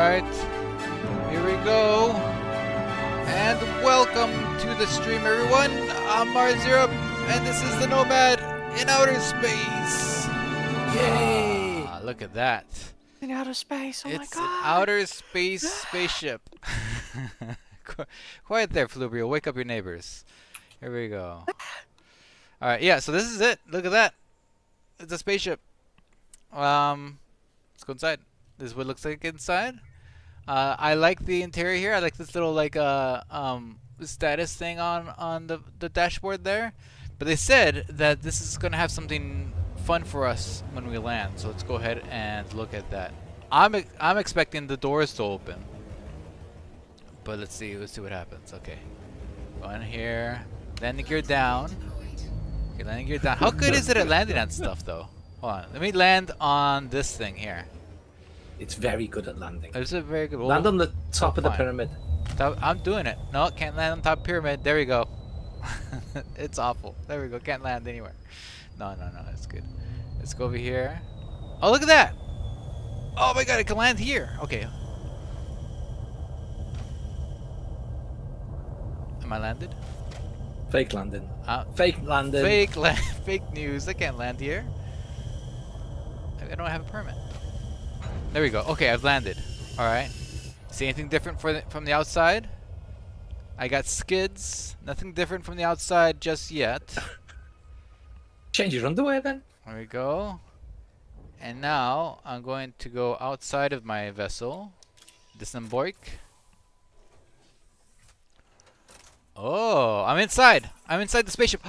Alright, here we go. And welcome to the stream, everyone. I'm Mars0, and this is the Nomad in outer space. Yay! Look at that. In outer space, oh my It's god! an outer space spaceship. Quiet there, Flubrio. Wake up your neighbors. Here we go. Alright, yeah, so this is it. Look at that. It's a spaceship. Let's go inside. This is what it looks like inside. I like the interior here. I like this little like status thing on the dashboard there. But they said that this is gonna have something fun for us when we land. So let's go ahead and look at that. I'm expecting the doors to open. But let's see what happens. Okay. Go in here. Landing gear down. Okay, landing gear down. How good is it at landing on stuff though? Hold on. Let me land on this thing here. It's very good at landing. It's a very good. Land on the top of the pyramid. I'm doing it. No, can't land on top pyramid. There we go. It's awful. There we go. Can't land anywhere. No, that's good. Let's go over here. Oh, look at that! Oh my god, I can land here. Okay. Am I landed? Fake landing. Fake landing. Fake news. I can't land here. I don't have a permit. There we go. Okay, I've landed. All right. See anything different from the outside? I got skids. Nothing different from the outside just yet. Change your underwear then. There we go. And now I'm going to go outside of my vessel. Disembark. Oh, I'm inside. I'm inside the spaceship.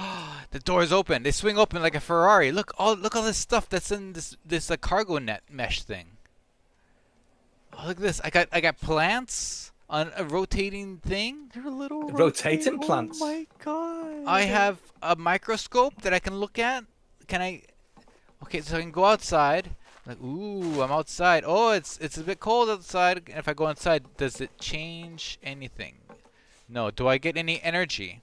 The doors open. They swing open like a Ferrari. Look all this stuff that's in this cargo net mesh thing. Oh, look at this. I got plants on a rotating thing. They're little rotating plants. Oh my god. I have a microscope that I can look at. Can I? Okay, so I can go outside. Like, ooh, I'm outside. Oh, it's a bit cold outside. And if I go inside, does it change anything? No. Do I get any energy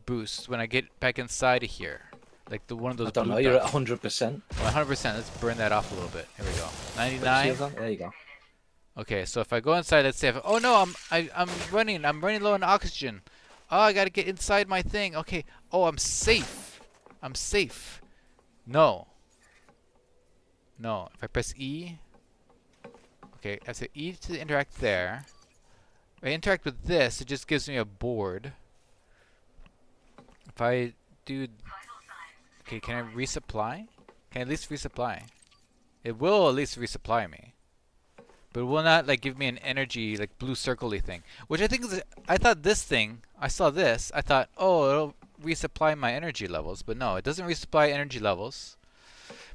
boost when I get back inside of here? Like one of those. I don't know. You're at 100%. 100%. Let's burn that off a little bit. Here we go. 99. There you go. Okay, so if I go inside, let's say, oh no, I'm running low on oxygen. Oh, I gotta get inside my thing. Okay. Oh, I'm safe. I'm safe. No. If I press E. Okay, I say E to interact there. If I interact with this, it just gives me a board. If I do, okay, can I resupply? Can I at least resupply? It will at least resupply me. But it will not like give me an energy like blue circle-y thing. Which I think is I thought this thing, I saw this, I thought, oh, it'll resupply my energy levels, but no, it doesn't resupply energy levels.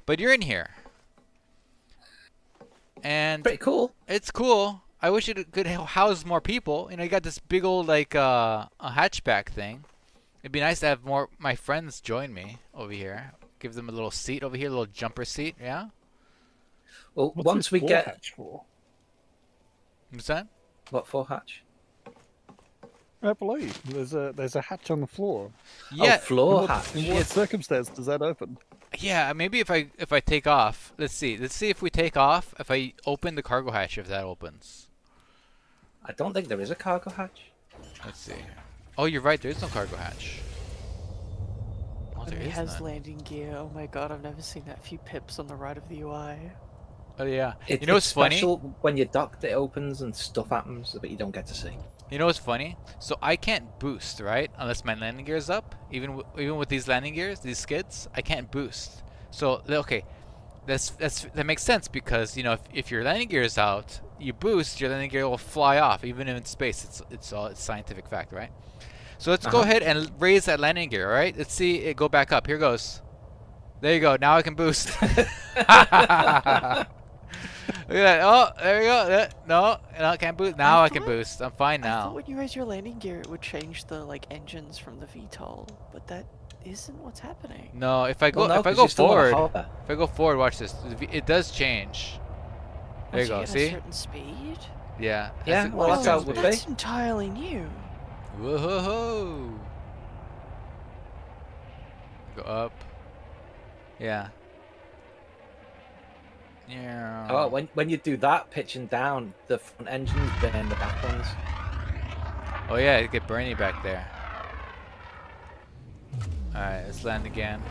But you're in here. And pretty cool. It's cool. I wish it could house more people. You know, you got this big old like a hatchback thing. It'd be nice to have more my friends join me over here. Give them a little seat over here, a little jumper seat, yeah? Well, What's once we get hatch for? What's that? What for hatch? I believe there's a hatch on the floor. Yeah. Oh, floor hatch. In what circumstance does that open? Yeah, maybe if I take off. Let's see if we take off. If I open the cargo hatch, if that opens. I don't think there is a cargo hatch. Let's see. Oh, you're right. There is no cargo hatch. Oh, And there it is has none. landing gear. Oh my god, I've never seen that few pips on the right of the UI. Oh yeah. You know what's funny? When you dock, it opens and stuff happens, but you don't get to see. You know what's funny? So I can't boost, right? Unless my landing gear is up. Even with these landing gears, these skids, I can't boost. So okay, that makes sense because you know if your landing gear is out, you boost, your landing gear will fly off even in space. It's scientific fact, right? So let's go ahead and raise that landing gear, all right? Let's see it go back up. Here goes. There you go. Now I can boost. Look at that. Oh, there we go. No, I can't boost. Now I can boost. I'm fine I thought now. when you raise your landing gear, it would change the like engines from the VTOL, but that isn't what's happening. No, if I go Well, no, if I 'cause go you still wanna forward, hover. if I go forward, watch this. It does change. There you go. Once See? get a certain speed. Yeah. Yeah, that's well, that's how it would be. That's entirely new. Whoa. Go up. Yeah. Yeah. Oh, when you do that, pitching down, the front engines burn the back ones. Oh yeah, it get Bernie back there. Alright, let's land again.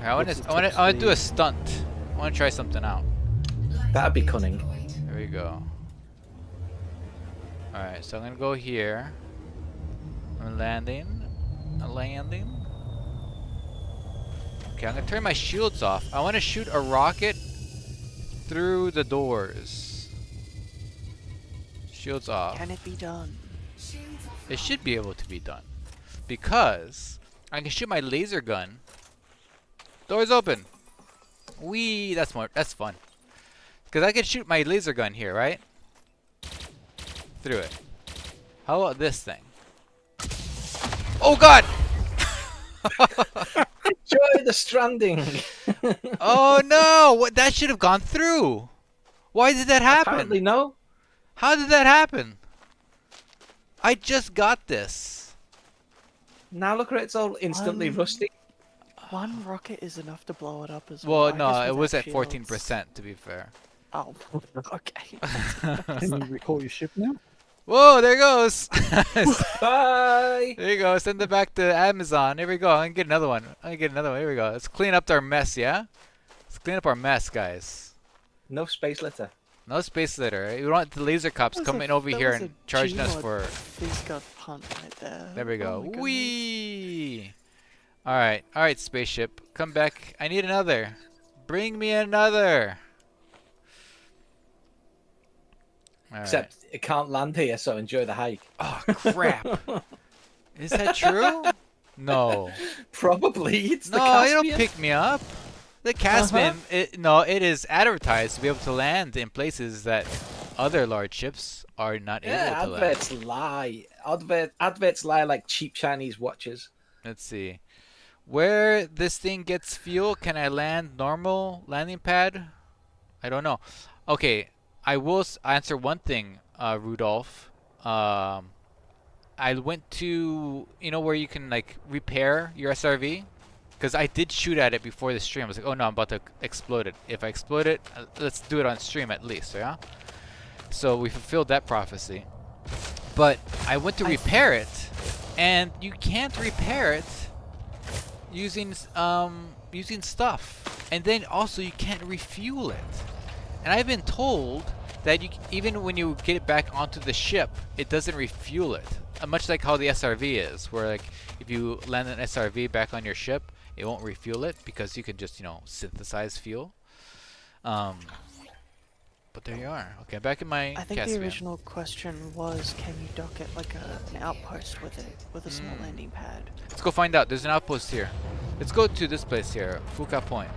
Alright, I wanna do a stunt. I wanna try something out. That'd be cunning. There we go. Alright, so I'm gonna go here. I'm landing. Okay, I'm gonna turn my shields off. I wanna shoot a rocket through the doors. Shields off. Can it be done? It should be able to be done. Because I can shoot my laser gun. Doors open. Whee! That's fun. Because I can shoot my laser gun here, right? Through it. How about this thing? Oh god! Enjoy the stranding. Oh no! What? That should have gone through. Why did that happen? Apparently no. How did that happen? I just got this. Now look at it, it's all instantly rusty. One rocket is enough to blow it up as Well, I no, guess it was without at shields. 14%, to be fair. Oh, okay. Can you recall your ship now? Whoa, there it goes. Bye. There you go. Send it back to Amazon. Here we go. I'm gonna get another one. Here we go. Let's clean up our mess, yeah? Let's clean up our mess, guys. No space litter. No space litter. Right? We don't want the laser cops That was coming a- over that here was and a charging us Gmod for... Fizz punt right there. There we Oh go. my goodness. Whee! Alright, spaceship. Come back. I need another. Bring me another. All right. Except it can't land here, so enjoy the hike. Oh, crap. Is that true? No. Probably. It's the No, you don't Caspian. pick me up. The Caspian, it is advertised to be able to land in places that other large ships are not Yeah, able to land. adverts lie. Adverts lie like cheap Chinese watches. Let's see. Where this thing gets fuel, can I land normal landing pad? I don't know. Okay, I will answer one thing, Rudolph. I went to, where you can like repair your SRV, because I did shoot at it before the stream. I was like, oh no, I'm about to explode it. If I explode it, let's do it on stream at least, yeah? So we fulfilled that prophecy. But I went to repair it, and you can't repair it using stuff. And then also you can't refuel it. And I've been told that even when you get it back onto the ship, it doesn't refuel it. Much like how the SRV is, where like if you land an SRV back on your ship, it won't refuel it because you can just synthesize fuel. But there you are. Okay, back in my I think Caspian. the original question was, can you dock it like an outpost with it, with a small landing pad? Let's go find out. There's an outpost here. Let's go to this place here, Fuka Point.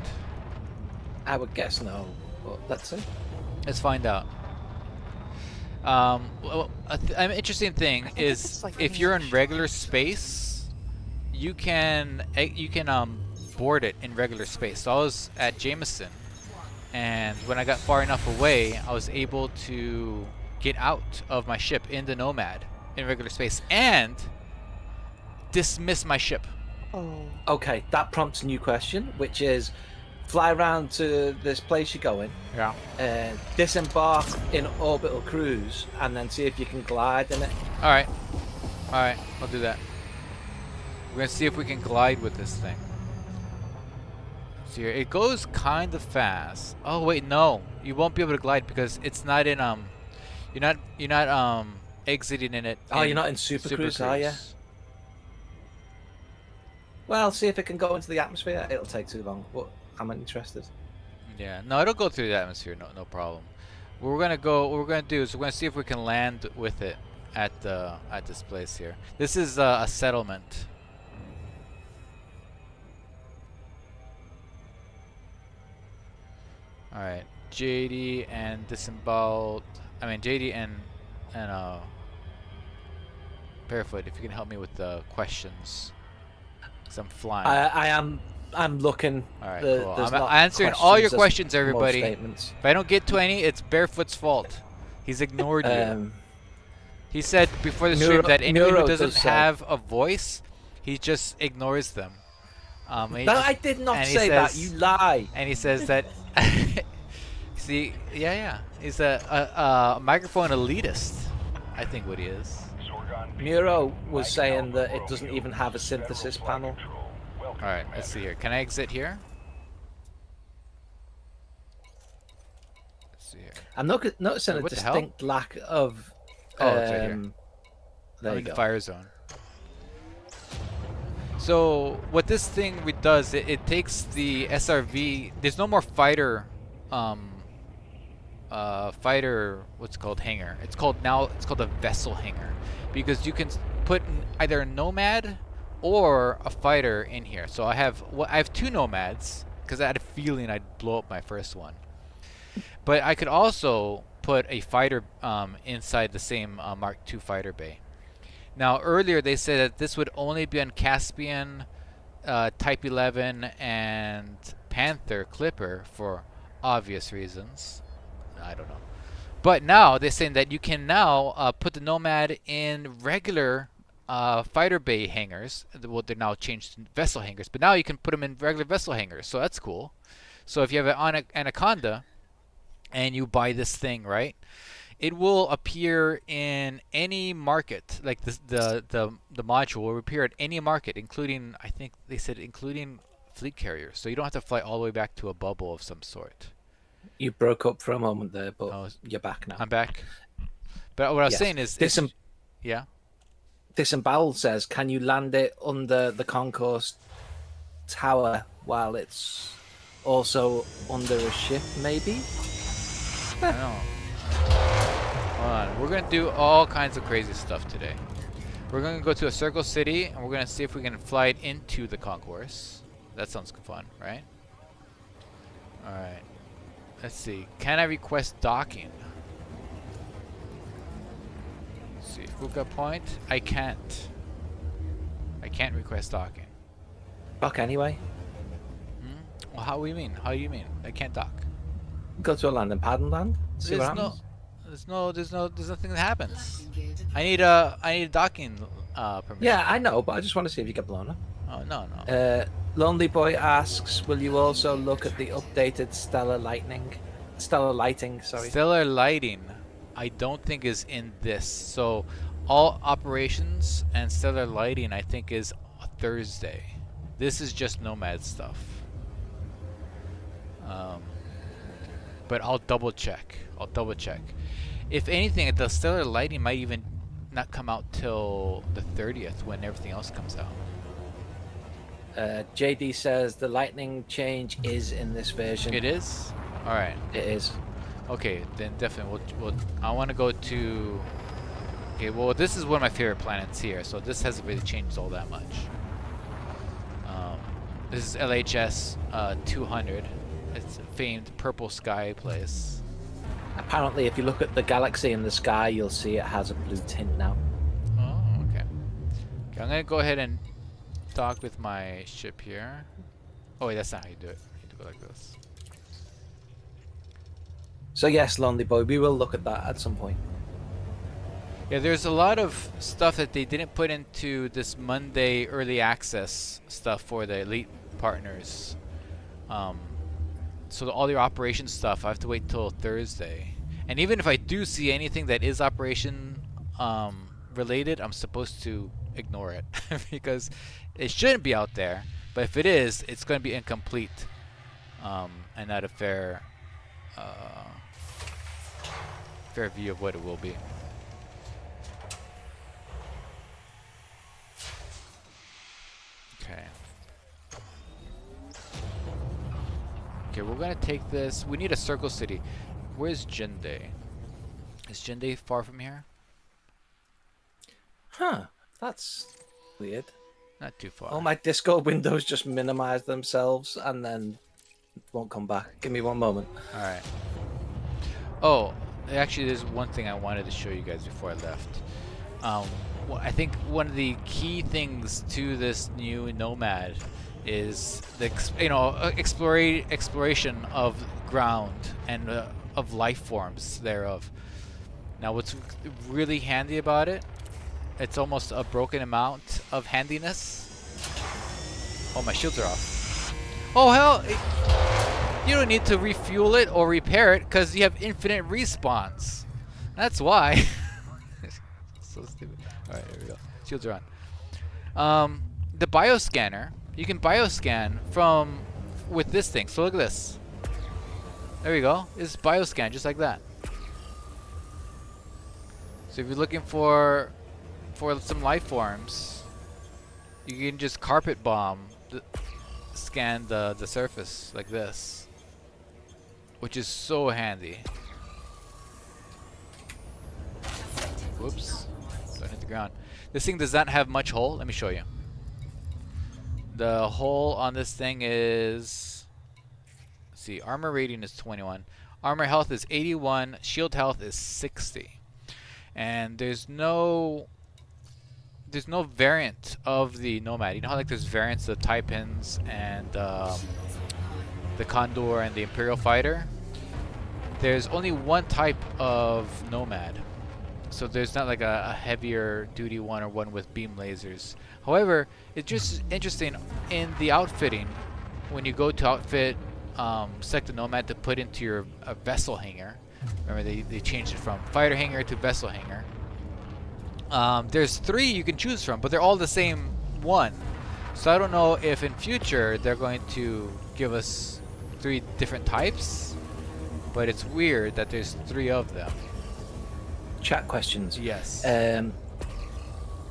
I would guess no, but let's see. Let's find out. An interesting thing think is it's like if any you're other in ship. regular space, you can board it in regular space. So I was at Jameson, and when I got far enough away, I was able to get out of my ship in the Nomad in regular space and dismiss my ship. Oh, Okay, that prompts a new question, which is fly around to this place you're going, Yeah. disembark in orbital cruise, and then see if you can glide in it. All right, I'll do that. We're gonna see if we can glide with this thing. See here, it goes kind of fast. Oh wait, no, you won't be able to glide because it's not in you're not exiting in it. Oh, you're not in Super Cruise, are you? Well, see if it can go into the atmosphere. It'll take too long, but I'm interested. Yeah, no, it'll go through the atmosphere, no problem. What we're gonna do is we're gonna see if we can land with it at this place here. This is a settlement. All right, JD and disemboweled. I mean JD and Barefoot. If you can help me with the questions, because I'm flying. I'm looking. All right, the, cool. there's I'm not answering all your there's questions, more everybody. statements. If I don't get to any, it's Barefoot's fault. He's ignored you. He said before the stream Neuro- that anyone who Neuro doesn't does say. have a voice, he just ignores them. And he No, just- I did not and he say that. says- You lie. And he says that. See, yeah. He's a microphone elitist. I think what he is. Muro was saying that it doesn't even have a synthesis panel. All right, let's see here. Can I exit here? Let's see here. I'm noticing Wait, a what the hell? distinct lack of. Oh, it's right here. There I'm you in the go. fire zone. So what this thing does, it takes the SRV. There's no more fighter, what's it called, hangar. It's called a vessel hangar, because you can put either a nomad or a fighter in here. So I have two nomads because I had a feeling I'd blow up my first one. But I could also put a fighter inside the same Mark II fighter bay. Now earlier they said that this would only be on Caspian, Type 11, and Panther Clipper for obvious reasons. I don't know. But now they're saying that you can now put the Nomad in regular fighter bay hangars. Well, they're now changed to vessel hangars, but now you can put them in regular vessel hangars. So that's cool. So if you have an Anaconda and you buy this thing, right? It will appear in any market. Like the module will appear at any market, including, I think they said, including fleet carriers. So you don't have to fly all the way back to a bubble of some sort. You broke up for a moment there, but Oh, you're back now. I'm back. But what I was Yes. saying is, yeah. Disemboweled says, can you land it under the concourse tower while it's also under a ship, maybe? I know. Hold on. We're gonna do all kinds of crazy stuff today. We're gonna go to a circle city and we're gonna see if we can fly it into the concourse. That sounds fun, right? All right. Let's see. Can I request docking? Let's see. Fuka Point. I can't. I can't request docking. Dock anyway. Well, how do you mean? How do you mean? I can't dock. Go to a landing pad and land. See what happens. There's nothing that happens. I need a docking permission. Yeah, I know, but I just want to see if you get blown up. Oh no. Lonely Boy asks, will you also look at the updated stellar lighting? Sorry. Stellar lighting, I don't think is in this. So all operations and stellar lighting, I think, is Thursday. This is just Nomad stuff. But I'll double check. If anything, the stellar lighting might even not come out till the 30th when everything else comes out. JD says the lightning change is in this version. It is? Alright. It is. Okay, then definitely I want to go to... Okay, well, this is one of my favorite planets here, so this hasn't really changed all that much. This is LHS 200. It's a famed purple sky place. Apparently, if you look at the galaxy in the sky, you'll see it has a blue tint now. Oh, okay. Okay, I'm going to go ahead and dock with my ship here. Oh, wait, that's not how you do it. You do it like this. So yes, Lonely Boy, we will look at that at some point. Yeah, there's a lot of stuff that they didn't put into this Monday early access stuff for the elite partners. So all your operation stuff, I have to wait till Thursday. And even if I do see anything that is operation related, I'm supposed to ignore it because it shouldn't be out there. But if it is, it's going to be incomplete and not a fair view of what it will be. Okay. Okay, we're gonna take this. We need a circle city. Where's Jinde? Is Jinde far from here? Huh, that's weird. Not too far. All my Discord windows just minimize themselves and then won't come back. Give me one moment. Alright. Oh, actually there's one thing I wanted to show you guys before I left. Well, I think one of the key things to this new Nomad is the exploration of ground and of life forms thereof. Now, what's really handy about it? It's almost a broken amount of handiness. Oh, my shields are off. Oh hell! You don't need to refuel it or repair it because you have infinite respawns. That's why. So stupid. All right, here we go. Shields are on. The bioscanner. You can bioscan from with this thing. So look at this. There we go. It's bioscan just like that. So if you're looking for some life forms, you can just carpet bomb scan the surface like this, which is so handy. Whoops, don't hit the ground. This thing does not have much hole. Let me show you. The hole on this thing is, let's see, armor rating is 21, armor health is 81, shield health is 60, and there's no variant of the Nomad. You know how like there's variants of the Taipans and the Condor and the Imperial Fighter? There's only one type of Nomad. So there's not like a heavier duty one or one with beam lasers. However, it's just interesting in the outfitting when you go to outfit select the Nomad to put into your vessel hangar. Remember they changed it from fighter hangar to vessel hangar. There's 3 you can choose from, but they're all the same one. So I don't know if in future they're going to give us 3 different types, but it's weird that there's 3 of them. Chat questions. Yes.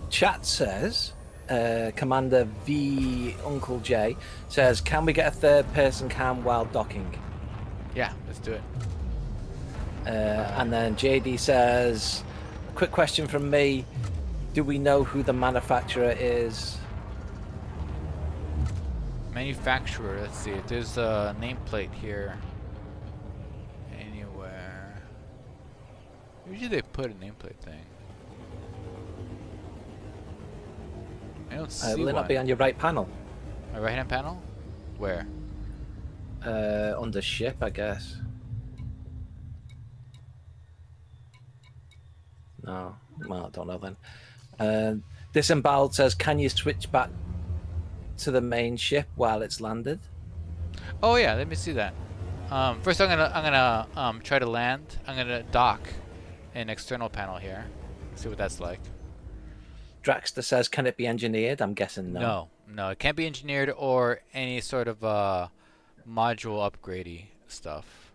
Chat says, Commander V Uncle J says, can we get a 3rd person cam while docking? Yeah, let's do it. And then JD says, quick question from me. Do we know who the manufacturer is? Manufacturer, let's see. There's a nameplate here. Anywhere. Usually they put a nameplate thing. I don't see Will it one. not be on your right panel? My right hand panel? Where? Under ship, I guess. No, well, I don't know then. Disemboweled says, can you switch back to the main ship while it's landed? Oh yeah, let me see that. First I'm gonna try to land. I'm gonna dock an external panel here. See what that's like. Draxter says, can it be engineered? I'm guessing no. No, it can't be engineered or any sort of module upgradey stuff.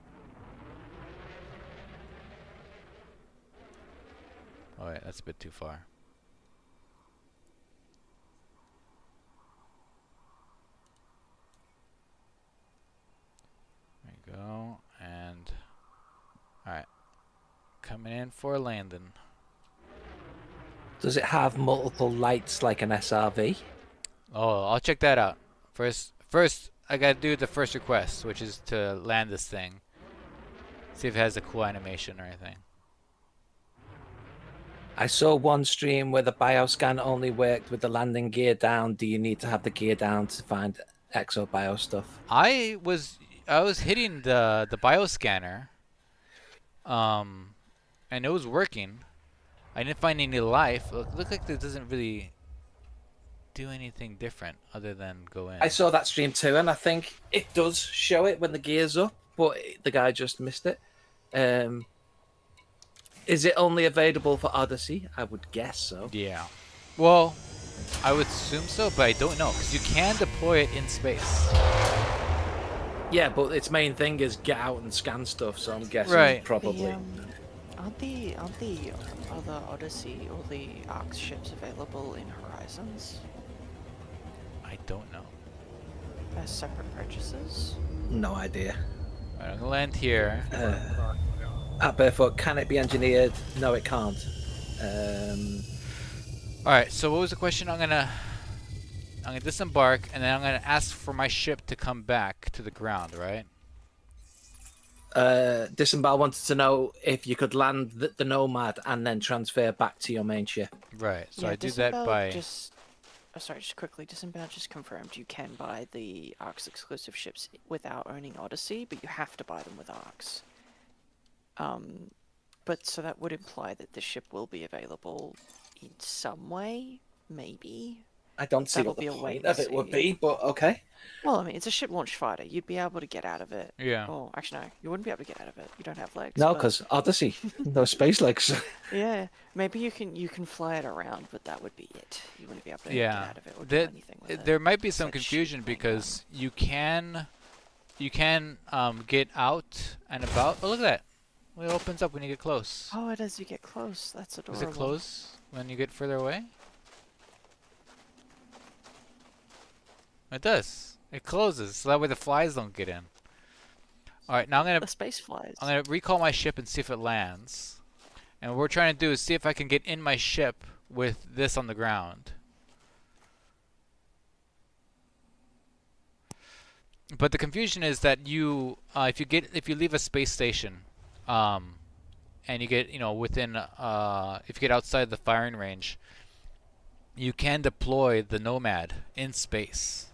Oh wait, that's a bit too far. There you go, and alright. Coming in for landing. Does it have multiple lights like an SRV? Oh, I'll check that out. First I gotta do the first request, which is to land this thing. See if it has a cool animation or anything. I saw one stream where the bioscan only worked with the landing gear down. Do you need to have the gear down to find exo bio stuff? I was hitting the bioscanner, and it was working. I didn't find any life. Look like it doesn't really do anything different other than go in. I saw that stream too, and I think it does show it when the gear's up, but the guy just missed it. Is it only available for Odyssey? I would guess so. Yeah. Well, I would assume so, but I don't know because you can deploy it in space. Yeah, but its main thing is get out and scan stuff, so I'm guessing Right. probably. Aren't the other Odyssey or the Arx ships available in Horizons I don't know. as separate purchases? No idea. Alright, I'm gonna land here. At Barefoot, can it be engineered? No, it can't. Alright, so what was the question? I'm gonna disembark and then I'm gonna ask for my ship to come back to the ground, right? Disembowel wanted to know if you could land the Nomad and then transfer back to your main ship. Right. So Yeah, I do that Disembowel by sorry, just quickly, Disembowel just confirmed you can buy the Arx exclusive ships without owning Odyssey, but you have to buy them with Arx. But so that would imply that the ship will be available in some way, maybe. I don't see That'll what the be a wait point and of it would see. be, but okay. Well, I mean, it's a ship launch fighter. You'd be able to get out of it. Yeah. Oh, actually, no. You wouldn't be able to get out of it. You don't have legs. No, but- because Odyssey, no space legs. Yeah, maybe you can fly it around, but that would be it. You wouldn't be able to Yeah. get out of it or do That- anything with it. There might be some Such confusion hang because you can get out and about. Oh, look at that! Well, it opens up when you get close. Oh, it is. You get close. That's adorable. Does it close when you get further away? It does. It closes, so that way the flies don't get in. All right, now The space flies. I'm gonna recall my ship and see if it lands. And what we're trying to do is see if I can get in my ship with this on the ground. But the confusion is that if you leave a space station, and you get within if you get outside the firing range, you can deploy the Nomad in space,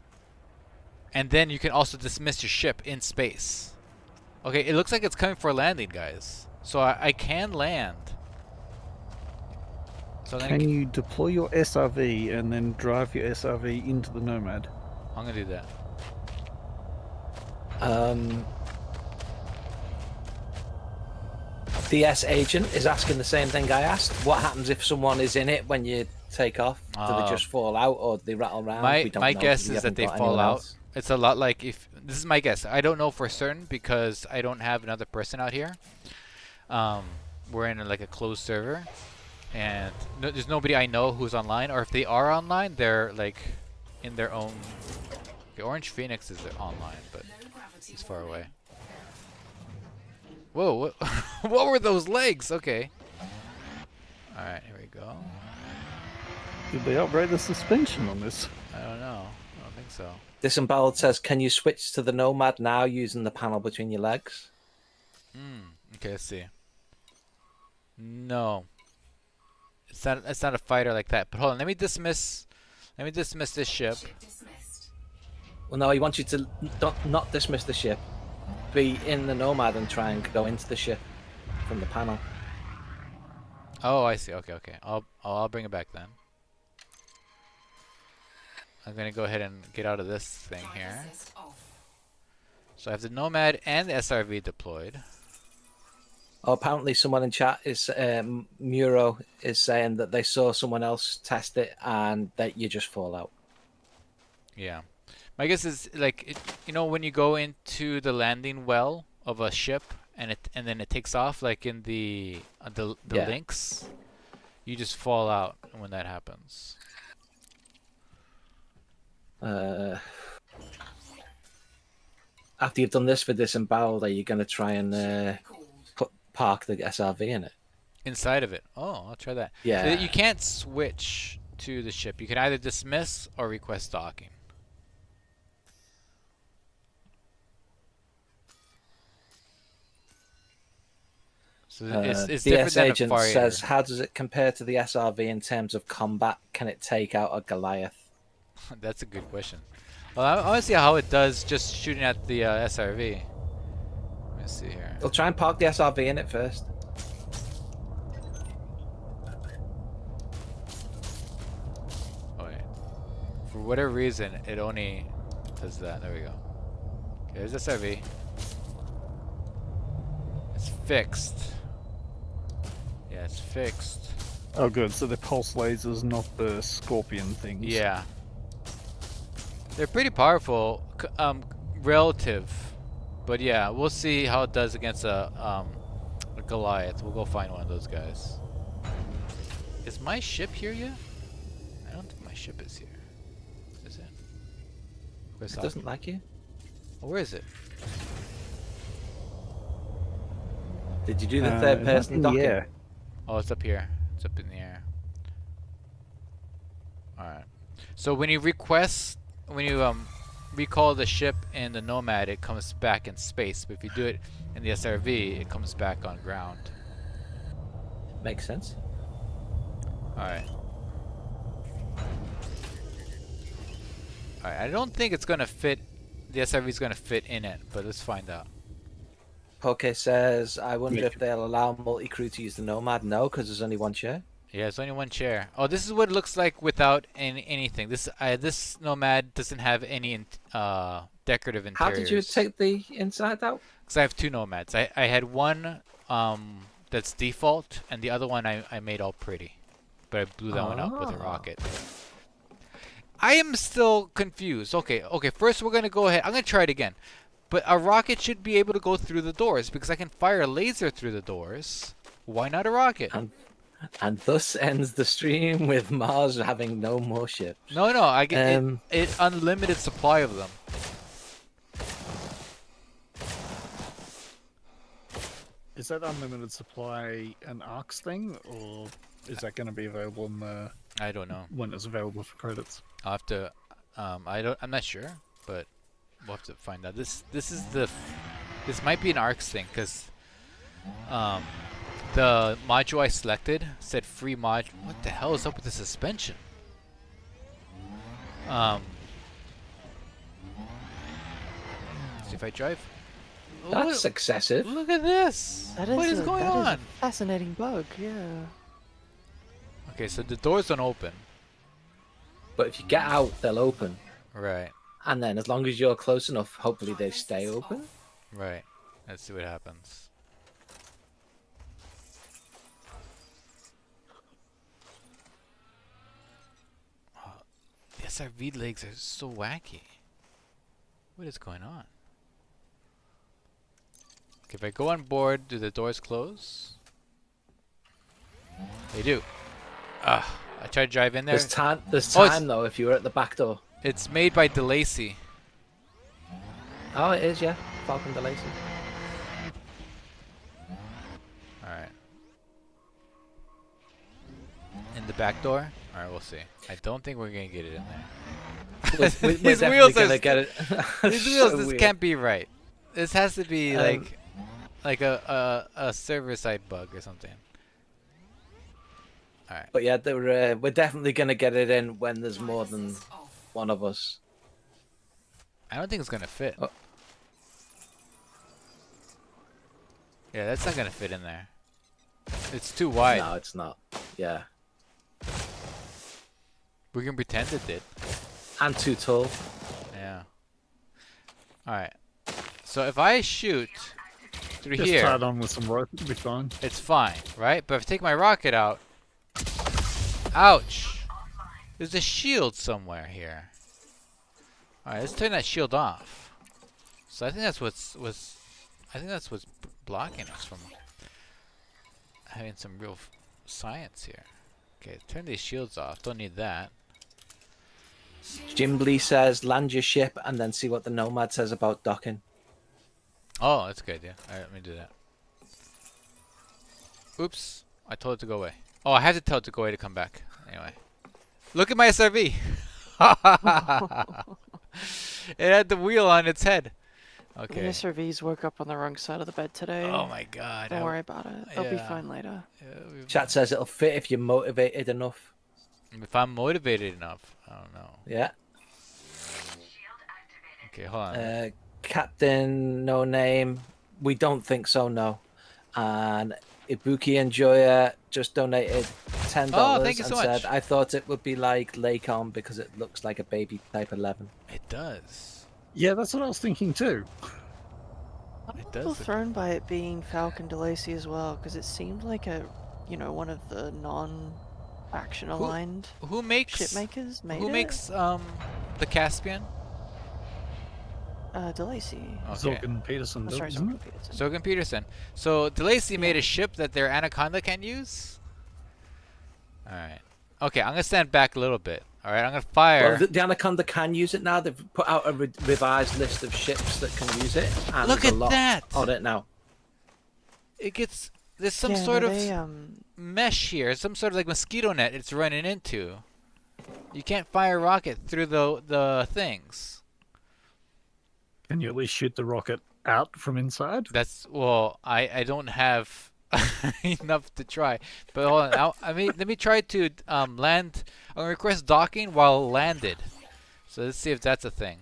and then you can also dismiss your ship in space. Okay, it looks like it's coming for a landing, guys. So I can land. So Can you deploy your SRV and then drive your SRV into the Nomad? I'm gonna do that. DS agent is asking the same thing I asked. What happens if someone is in it when you take off? Do they just fall out or do they rattle around? We don't My know, guess we is that haven't they got fall anyone out. else. It's a lot like if this is my guess. I don't know for certain because I don't have another person out here. We're in like a closed server, and there's nobody I know who's online. Or if they are online, they're like in their own. The Orange Phoenix is online, but he's far away. Whoa! What, what were those legs? Okay. All right, here we go. Did they upgrade the suspension on this? I don't know. I don't think so. Disemboweled says, can you switch to the Nomad now using the panel between your legs? Okay, let's see. No. It's not a fighter like that. But hold on, let me dismiss this ship. Well, no, he wants you to not dismiss the ship. Be in the Nomad and try and go into the ship from the panel. Oh, I see. Okay. I'll bring it back then. I'm gonna go ahead and get out of this thing here. So I have the Nomad and the SRV deployed. Oh, apparently someone in chat is Muro is saying that they saw someone else test it and that you just fall out. Yeah. My guess is like when you go into the landing well of a ship and then it takes off like in the Yeah. links, you just fall out when that happens. After you've done this for Disemboweled, are you going to try and park the SRV in it? Inside of it. Oh, I'll try that. Yeah. So you can't switch to the ship. You can either dismiss or request docking. So it's different DS than a agent fighter. says, how does it compare to the SRV in terms of combat? Can it take out a Goliath? That's a good question. Well, I want to see how it does just shooting at the SRV. Let me see here. We'll try and park the SRV in it first. Oh wait. For whatever reason, it only does that. There we go. Okay, there's SRV. It's fixed. Yeah, it's fixed. Oh, good. So the pulse lasers, not the scorpion things. Yeah. They're pretty powerful, relative. But yeah, we'll see how it does against a Goliath. We'll go find one of those guys. Is my ship here yet? I don't think my ship is here. Is it? Where's It doesn't like you. Oh, where is it? Did you do the third person docking? Yeah. Oh, it's up here. It's up in the air. Alright. So when you recall the ship in the Nomad, it comes back in space. But if you do it in the SRV, it comes back on ground. Makes sense. Alright. Alright, I don't think it's gonna fit. The SRV is gonna fit in it, but let's find out. Poke says, I wonder if they'll allow multi-crew to use the Nomad. No, because there's only one chair. Yeah, it's only one chair. Oh, this is what it looks like without anything. This Nomad doesn't have any decorative How interiors. did you take the inside out? Because I have two Nomads. I had one that's default, and the other one I made all pretty. But I blew that one up with a Ah. rocket. I am still confused. Okay, first we're going to go ahead. I'm going to try it again. But a rocket should be able to go through the doors because I can fire a laser through the doors. Why not a rocket? And thus ends the stream with Mars having no more ships. No, I get it unlimited supply of them. Is that unlimited supply an ARX thing, or is that going to be available in the I don't know. when it's available for credits? I'll have to I'm not sure, but we'll have to find out. This might be an ARX thing cuz the module I selected said free mod. What the hell is up with the suspension? See if I drive. That's excessive. Look at this. That What is a- going that is on? a fascinating bug, yeah. Okay, so the doors don't open. But if you get out, they'll open. Right. And then as long as you're close enough, hopefully they stay open. Right. Let's see what happens. Oh, the SRV legs are so wacky. What is going on? Okay, if I go on board, do the doors close? They do. I tried to drive in there. There's time. There's Oh, it's- time though. If you were at the back door. It's made by DeLacy. Oh, it is. Yeah, Falcon DeLacy. Alright. In the back door? Alright, we'll see. I don't think we're gonna get it in there. We're These definitely wheels gonna are get it. These wheels, So this weird. can't be right. This has to be Um, like a server side bug or something. Alright. But yeah, we're definitely gonna get it in when there's more than one of us. I don't think it's gonna fit. Oh. Yeah, that's not gonna fit in there. It's too wide. No, it's not. Yeah, We can pretend it did. and too tall. Yeah. Alright. So if I shoot through Just here, tie it on with some rope, it'll be fine. it's fine, right? But if I take my rocket out, ouch! There's a shield somewhere here. Alright, let's turn that shield off. So I think that's what's blocking us from having some real science here. Okay, turn these shields off. Don't need that. Jimbly says land your ship and then see what the Nomad says about docking. Oh, that's a good idea. Alright, let me do that. Oops. I told it to go away. Oh, I had to tell it to go away to come back. Anyway. Look at my SRV! It had the wheel on its head. The Okay. SRVs woke up on the wrong side of the bed today. Oh my god. Don't worry about it. They'll be yeah. fine later. Chat says it'll fit if you're motivated enough. If I'm motivated enough. I don't know. Yeah. Okay, hold on. Captain No Name. We don't think so. No. And Ibuki Enjoyer just donated $10 Oh, thank you and so much. said I thought it would be like Lakon because it looks like a baby Type 11. It does. Yeah, that's what I was thinking too. I'm It a does little look- thrown by it being Falcon DeLacy as well, because it seemed like one of the non-faction aligned Who makes ship makers made who it. makes the Caspian? DeLacy. Okay. Zorgan Peterson, Oh, sorry, isn't Zorgan it? Peterson. Sorgan Peterson. So DeLacy made a ship that their Anaconda can use? Alright. Okay, I'm gonna stand back a little bit. Alright, I'm gonna fire. Well, the Anaconda can use it now. They've put out a revised list of ships that can use it. And Look there's a at lot that! on it now. It gets there's some Yeah, sort no, of they, mesh here, some sort of like mosquito net it's running into. You can't fire a rocket through the things. Can you at least shoot the rocket out from inside? That's well, I don't have enough to try. But hold on, let me try to land. I'm gonna request docking while landed. So let's see if that's a thing.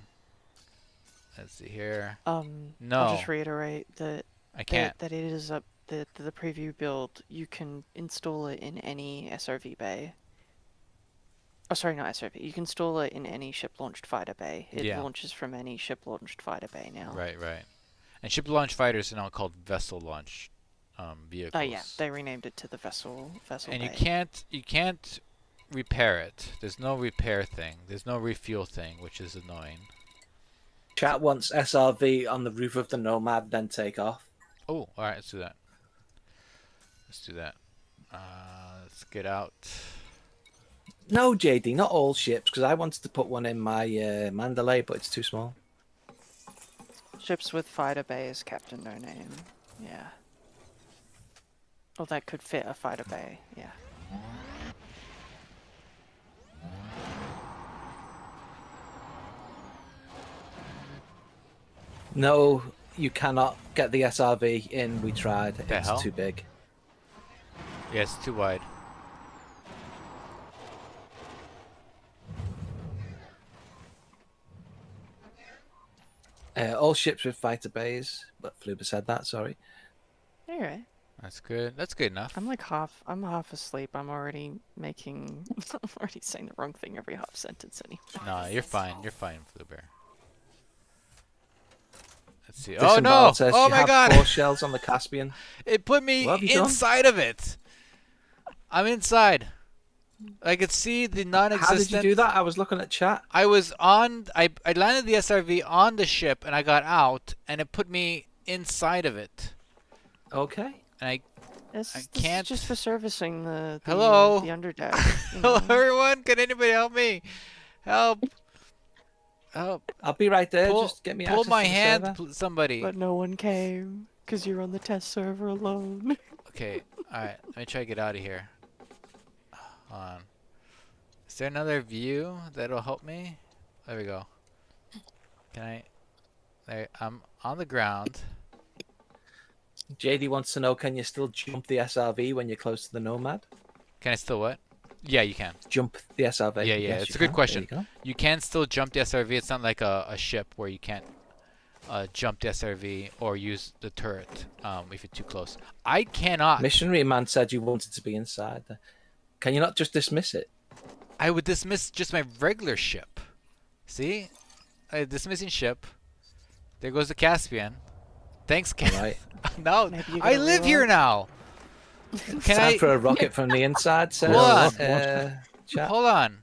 Let's see here. No. I'll just reiterate that I can't. that it is up the preview build, you can install it in any SRV bay. Oh, sorry, not SRV. You can install it in any ship-launched fighter bay. It Yeah. launches from any ship-launched fighter bay now. Right, right. And ship launch fighters are now called vessel launch vehicles. Oh yeah, they renamed it to the vessel and bay. you can't repair it. There's no repair thing. There's no refuel thing, which is annoying. Chat wants SRV on the roof of the Nomad, then take off. Oh, all right, let's do that. Let's do that. Let's get out. No, JD, not all ships, because I wanted to put one in my Mandalay, but it's too small. Ships with fighter bay is Captain No Name. Yeah. Or that could fit a fighter bay. Yeah. No, you cannot get the SRV in. We tried. The It's hell? too big. Yeah, it's too wide. All ships with fighter bays, but Fluber said that, sorry. Alright. That's good. That's good enough. I'm half asleep. I'm already making, I'm already saying the wrong thing every half sentence anyway. No, you're fine. You're fine, Fluber. Let's see. Oh Disemboweled no! says Oh you my have god! 4 shells on the Caspian. It put me What have you done? inside of it. I'm inside. I could see the non-existent. How did you do that? I was looking at chat. I was on. I landed the SRV on the ship and I got out and it put me inside of it. Okay. And I This can't- is just for servicing the Hello? the underdeck. you hello know. everyone. Can anybody help me? Help! Help! I'll be right there. Pull, Just get me pull access my to the hand, server. somebody. But no one came because you're on the test server alone. Okay. All right. Let me try to get out of here. Hold on. Is there another view that'll help me? There we go. Can I? There. I'm on the ground. JD wants to know, can you still jump the SRV when you're close to the Nomad? Can I still what? Yeah, you can. Jump the SRV? Yeah, yeah, Yes, it's you a good can. question. There you go. You can still jump the SRV. It's not like a ship where you can't jump the SRV or use the turret if you're too close. I cannot. Missionary man said you wanted to be inside. Can you not just dismiss it? I would dismiss just my regular ship. See? Dismissing ship. There goes the Caspian. Thanks, Right. No, Maybe you I gotta live here reload. now. Can Time I? for a rocket from the inside, says Hold on. chat. Hold on.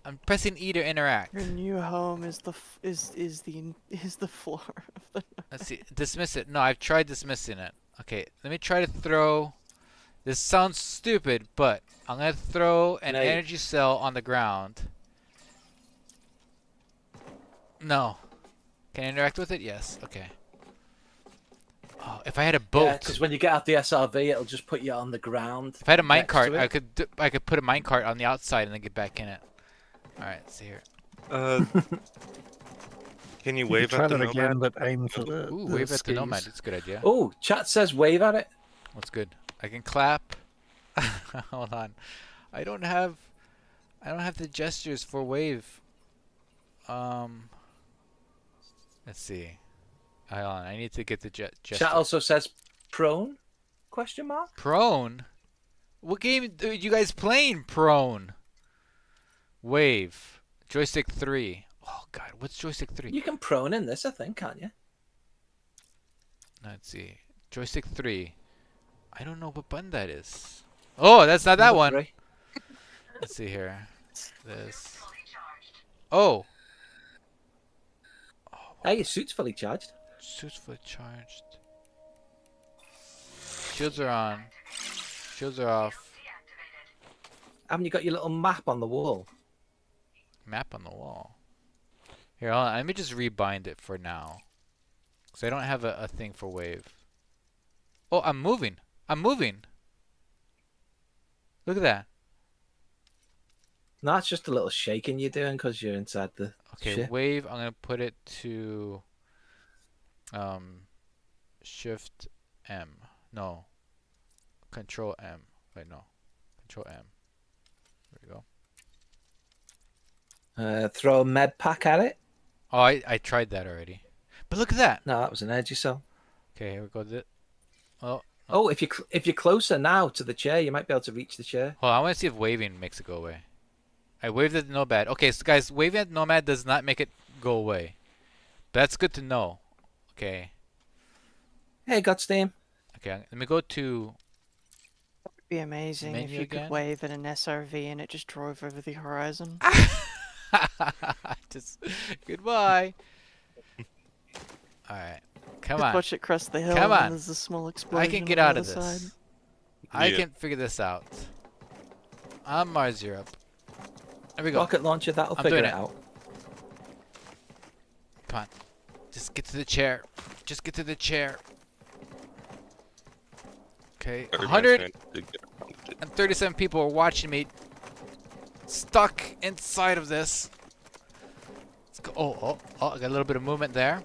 I'm pressing E to interact. Your new home is the is the floor of the. Let's see. Dismiss it. No, I've tried dismissing it. Okay, let me try to throw. This sounds stupid, but I'm gonna throw an No. energy cell on the ground. No. Can I interact with it? Yes. Okay. Oh, if I had a boat. Because when you get out the SRV, it'll just put you on the ground. If I had a next to minecart, it. I could put a minecart on the outside and then get back in it. All right, let's see here. Can you You wave try at the that again, nomad? but aim for the. Ooh, the wave at the skis. nomad. It's a good idea. Oh, chat says wave at it. What's good? I can clap. Hold on. I don't have the gestures for wave. Let's see. Hold on. I need to get the gesture. Chat also says prone? Question mark. Prone? What game are you guys playing? Prone. Wave. Joystick 3. Oh god, what's joystick 3? You can prone in this, I think, can't you? Let's see. Joystick 3. I don't know what button that is. Oh, that's not that Number one. 3. Let's see here. This. Oh. Hey, your suit's fully charged. Suit's fully charged. Shields are on. Shields are off. Haven't you got your little map on the wall? Map on the wall. Here, hold on. Let me just rebind it for now. Because I don't have a thing for wave. Oh, I'm moving. I'm moving. Look at that. No, it's just a little shaking you're doing because you're inside the Okay, ship. wave. I'm gonna put it to Shift M. No. Control M. Wait, no. Control M. There we go. Throw a med pack at it. Oh, I tried that already. But look at that. No, that was an energy cell. Okay, here we go. Oh, Oh, if you're closer now to the chair, you might be able to reach the chair. hold on. I want to see if waving makes it go away. I waved at Nomad. Okay, so guys, waving at Nomad does not make it go away. That's good to know. Okay. Hey, Godsteam. Okay, let me go to It'd be amazing if menu you again. could wave at an SRV and it just drove over the horizon. Just goodbye. All right, come Just on. watch it cross the hill Come and on. there's a small explosion I can get on the out of other this. side. I Yeah. can figure this out. I'm Mars Europe. There we go. Rocket launcher, that'll I'm figure doing it it. out. Come on. Just get to the chair. Just get to the chair. Okay. Everybody's 100 trying to get around it. and 37 people are watching me stuck inside of this. Let's go. Oh, I got a little bit of movement there.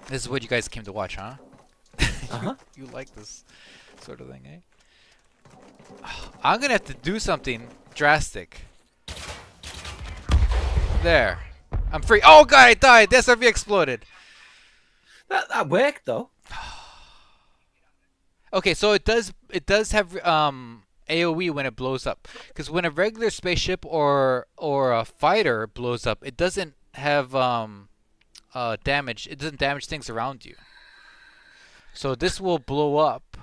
This is what you guys came to watch, huh? Uh-huh. You like this sort of thing, eh? I'm gonna have to do something drastic. There. I'm free. Oh god, I died! The SRV exploded. That worked though. Okay, so it does have AoE when it blows up. Because when a regular spaceship or a fighter blows up, it doesn't have damage. It doesn't damage things around you. So this will blow up.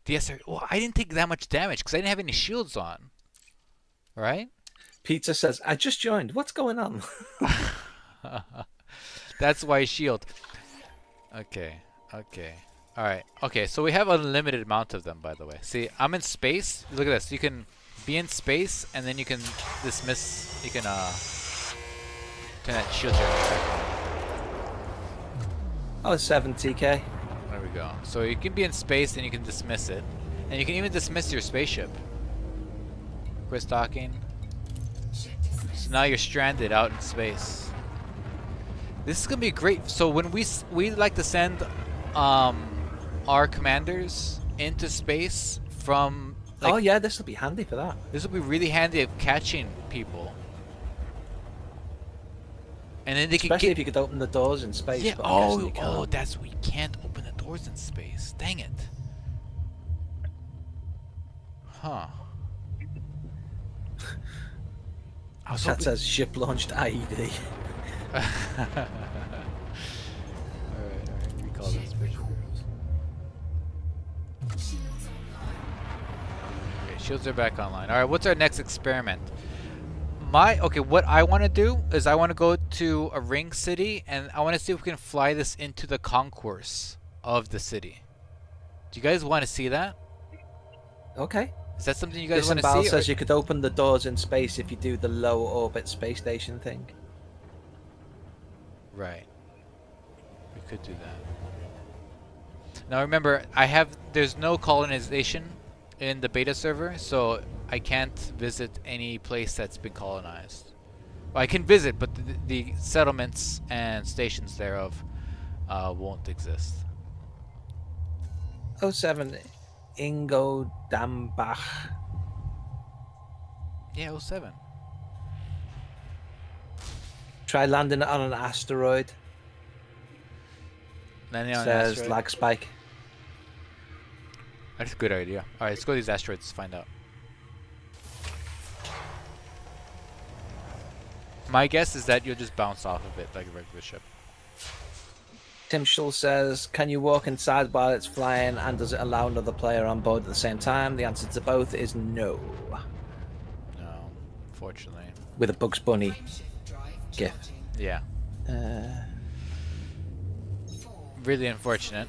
The SR. Well, I didn't take that much damage because I didn't have any shields on. Right? Peter says, I just joined. What's going on? That's why shield. Okay. Okay. All right. Okay. So we have an unlimited amount of them, by the way. See, I'm in space. Look at this. You can be in space, and then you can dismiss. You can turn that shield generator back on. Oh, 70k. There we go. So you can be in space, and you can dismiss it, and you can even dismiss your spaceship. Quit docking. So now you're stranded out in space. This is gonna be great. So when we like to send our commanders into space from like, Oh yeah, this will be handy for that. this will be really handy at catching people. And then they can Especially get if you could open the doors in space. yeah. But I'm guessing Oh, you can't. oh, that's we can't open the doors in space. Dang it. Huh. I was Chat hoping. says ship launched IED. Alright, recall this picture. Okay, shields are back online. Alright, what's our next experiment? Okay, what I want to do is I want to go to a ring city and I want to see if we can fly this into the concourse of the city. Do you guys want to see that? Okay. Is that something you guys want to Disembowel see? says you could open the doors in space if you do the low orbit space station thing. Right. We could do that. Now remember, there's no colonization in the beta server, so I can't visit any place that's been colonized. Well, I can visit, but the settlements and stations thereof won't exist. 07 Ingo Dambach. Yeah, 07. Try landing it on an asteroid. Landing on an Says asteroid. lag spike. That's a good idea. Alright, let's go to these asteroids to find out. My guess is that you'll just bounce off of it like a regular ship. Tim Schultz says, can you walk inside while it's flying and does it allow another player on board at the same time? The answer to both is no. No, unfortunately. With a Bugs Bunny gif. Yeah. Really unfortunate.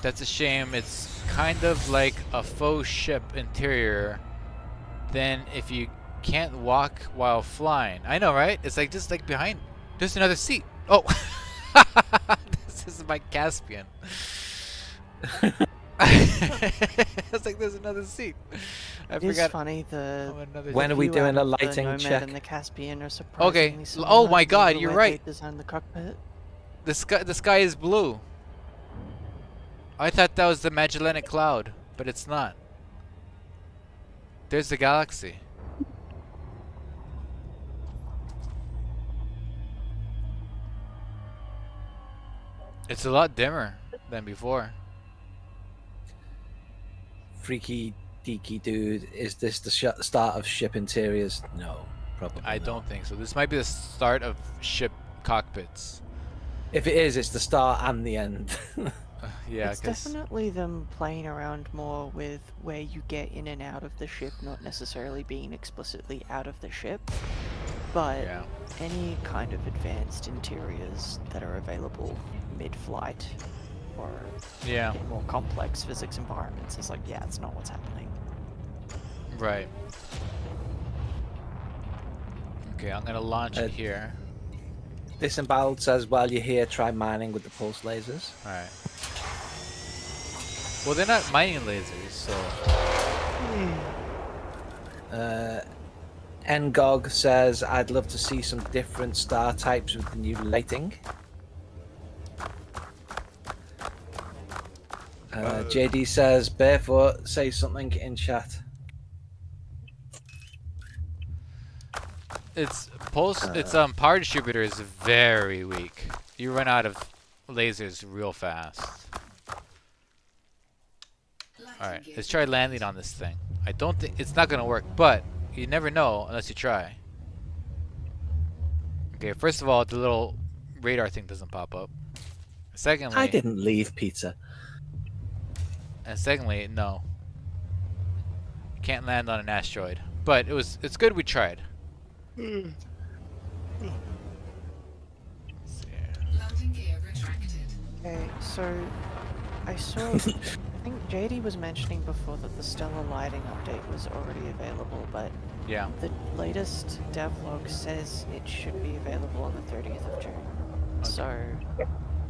That's a shame. It's kind of like a faux ship interior. Then if you can't walk while flying. I know, right? It's like just like behind. There's another seat. Oh. This is my Caspian. It's like there's another seat. I It is forgot. funny the Oh, another When the are we view doing out a of the lighting Nomad check? and the Caspian are Okay. surprisingly similar Oh my to God, the you're way right. They designed the cockpit. The sky is blue. I thought that was the Magellanic Cloud, but it's not. There's the galaxy. It's a lot dimmer. than before. Freaky deaky dude, is this the start of ship interiors? No, probably I not. don't think so. This might be the start of ship cockpits. If it is, it's the start and the end. Yeah, It's because definitely them playing around more with where you get in and out of the ship, not necessarily being explicitly out of the ship, but yeah, any kind of advanced interiors that are available mid-flight or yeah, in more complex physics environments is like, yeah, it's not what's happening. right. Okay, I'm gonna launch it Uh, here. Disemboweled says, while you're here, try mining with the pulse lasers. All right. Well, they're not mining lasers, so Ngog says, I'd love to see some different star types with the new lighting. JD says, Barefoot, say something in chat. it's pulse. It's power distributor is very weak. You run out of lasers real fast. All right, let's try landing on this thing. I don't think it's not gonna work, but you never know unless you try. Okay, first of all, the little radar thing doesn't pop up. Secondly, I didn't leave pizza. and secondly, no, you can't land on an asteroid. But it's good we tried. Let's see here. Landing gear retracted. Okay, so I saw, I think JD was mentioning before that the stellar lighting update was already available, but Yeah. the latest devlog says it should be available on the 30th of June. So,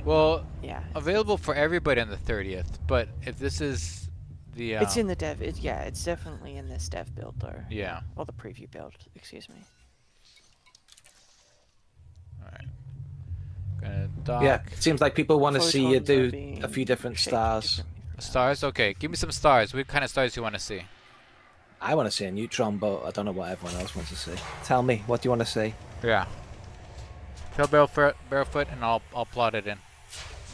Well, yeah. available for everybody on the 30th. But if this is the It's in the dev, yeah, it's definitely in this dev build though. Yeah. Or the preview build, excuse me. All right. Gonna dock. Yeah, it seems like people want to see you Photons are do being a few different shaped stars. differently for that. Stars. Okay, give me some stars. What kind of stars do you want to see? I want to see a neutron, but I don't know what everyone else wants to see. Tell me, what do you want to see? Yeah. Tell barefoot, and I'll plot it in.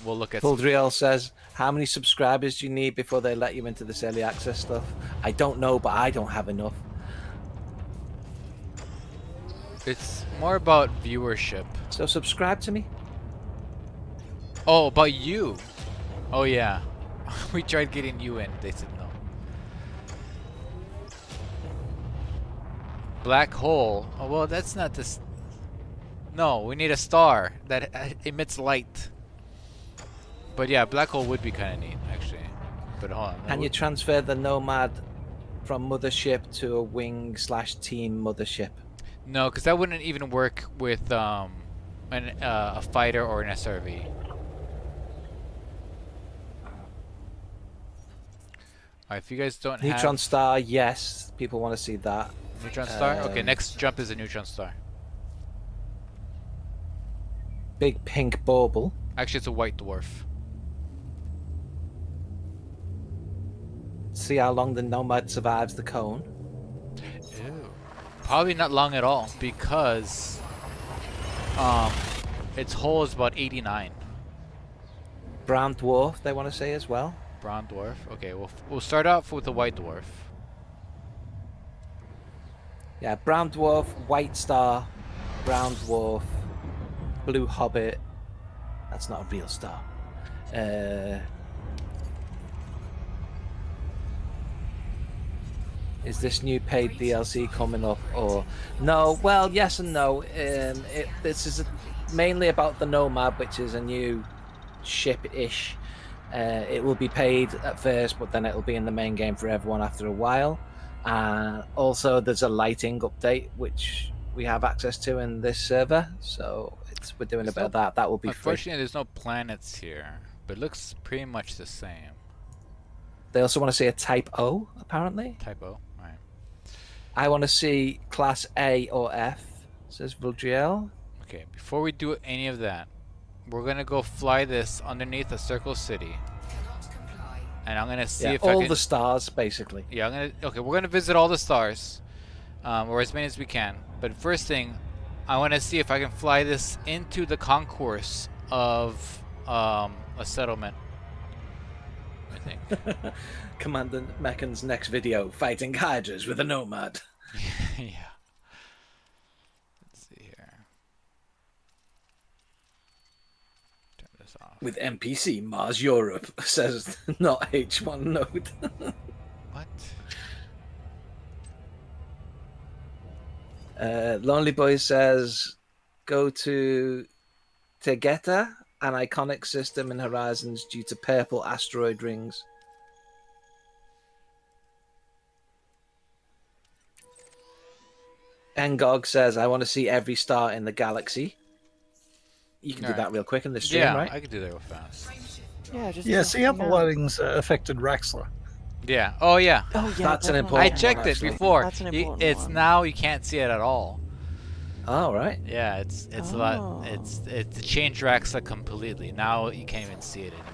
We'll look at. Fuldriel says, how many subscribers do you need before they let you into this early access stuff? I don't know, but I don't have enough. It's more about viewership. So subscribe to me. Oh, about you. Oh yeah. We tried getting you in. They said no. Black hole. Oh well, that's not this. No, we need a star that emits light. But yeah, black hole would be kind of neat, actually. But hold on. Can you transfer the Nomad from mothership to a wing/team mothership? No, because that wouldn't even work with a fighter or an SRV. Alright, if you guys don't Neutron have star, yes. People want to see that. neutron star, okay, Um, next jump is a neutron star. Big pink bauble. Actually, it's a white dwarf. See how long the Nomad survives the cone. Ew. Probably not long at all because its hull is about 89. Brown dwarf, they want to say as well. Brown dwarf. Okay, we'll start off with the white dwarf. Yeah, brown dwarf, white star, brown dwarf, blue hobbit. That's not a real star. Is this new paid DLC coming up or no? Well, yes and no. This is mainly about the Nomad, which is a new ship-ish. It will be paid at first, but then it'll be in the main game for everyone after a while. Also, there's a lighting update which we have access to in this server, so we're doing a bit of that. That will be free. Unfortunately, there's no planets here, but it looks pretty much the same. They also want to see a Type O, apparently. Typo. Alright. I want to see Class A or F, says Vildriel. Okay, before we do any of that, we're gonna go fly this underneath a circle city, Cannot comply. and I'm gonna see Yeah, if I all can. the stars, basically. Yeah, okay, we're gonna visit all the stars, or as many as we can. But first thing, I want to see if I can fly this into the concourse of a settlement. I think. Commander Mechan's next video: fighting hydras with a nomad. Yeah. Let's see here. Turn this off. With NPC Mars Europe, says not H1 node. What? Lonely Boy says, go to Tegeta, an iconic system in Horizons due to purple asteroid rings. Ngog says, I want to see every star in the galaxy. You can do Alright. that real quick in the stream, Yeah, right? I could do that real fast. Yeah, just Yeah, look see how them the out. lighting's affected Raxler. Yeah. Oh yeah. Oh yeah, That's an definitely. important I one, checked it actually. before. That's an You- important it's one. now you can't see it at all. Oh, right. Yeah, it's a Oh. lot. It's changed Raxa completely. Now you can't even see it anymore.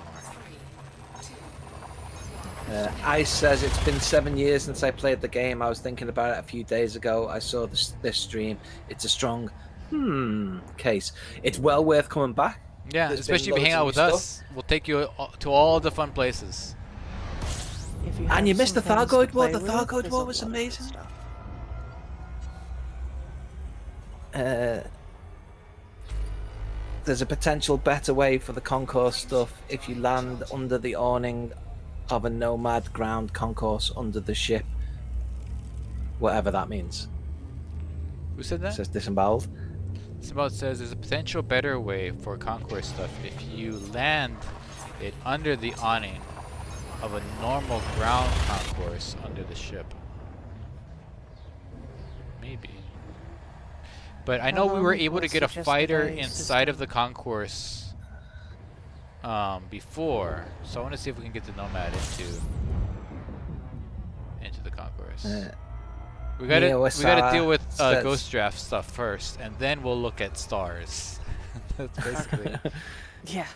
Ice says, it's been 7 years since I played the game. I was thinking about it a few days ago. I saw this stream. It's a strong case. It's well worth coming back. Yeah, There's especially if been you hang out loads with of new us. We'll take you to all the fun places. If you And have you missed some the things to Thargoid War. play The with, Thargoid there's War a was lot of good amazing. stuff. There's a potential better way for the concourse stuff if you land under the awning of a nomad ground concourse under the ship. Whatever that means. Who said that? Says disemboweled. Simone says there's a potential better way for concourse stuff if you land it under the awning of a normal ground concourse under the ship. Maybe. But I know we were able to get a fighter inside of the concourse before, so I want to see if we can get the Nomad into the concourse. We gotta deal with says- Ghost Draft stuff first, and then we'll look at stars. That's basically it. Yeah.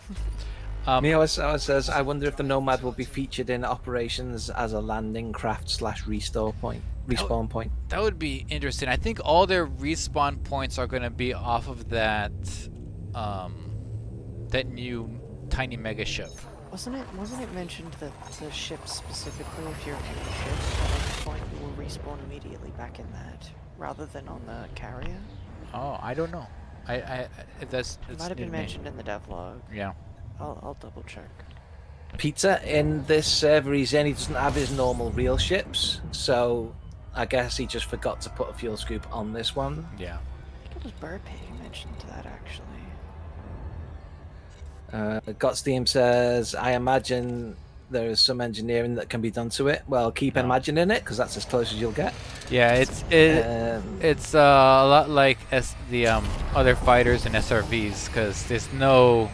Mio says, I wonder if the Nomad will be featured in operations as a landing craft / respawn point. That would be interesting. I think all their respawn points are going to be off of that that new tiny mega ship. Wasn't it mentioned that the ship specifically, if you're in the ship, at any point you will respawn immediately back in that, rather than on the carrier? Oh, I don't know. That's It might have been mentioned in the devlog. Yeah. I'll double check. Pizza in this server, he doesn't have his normal real ships, so I guess he just forgot to put a fuel scoop on this one. Yeah. I think it was Burpee who mentioned that actually. Gotsteam says, I imagine there is some engineering that can be done to it. Well, keep No. imagining it, because that's as close as you'll get. Yeah, it's a lot like the other fighters and SRVs, because there's no.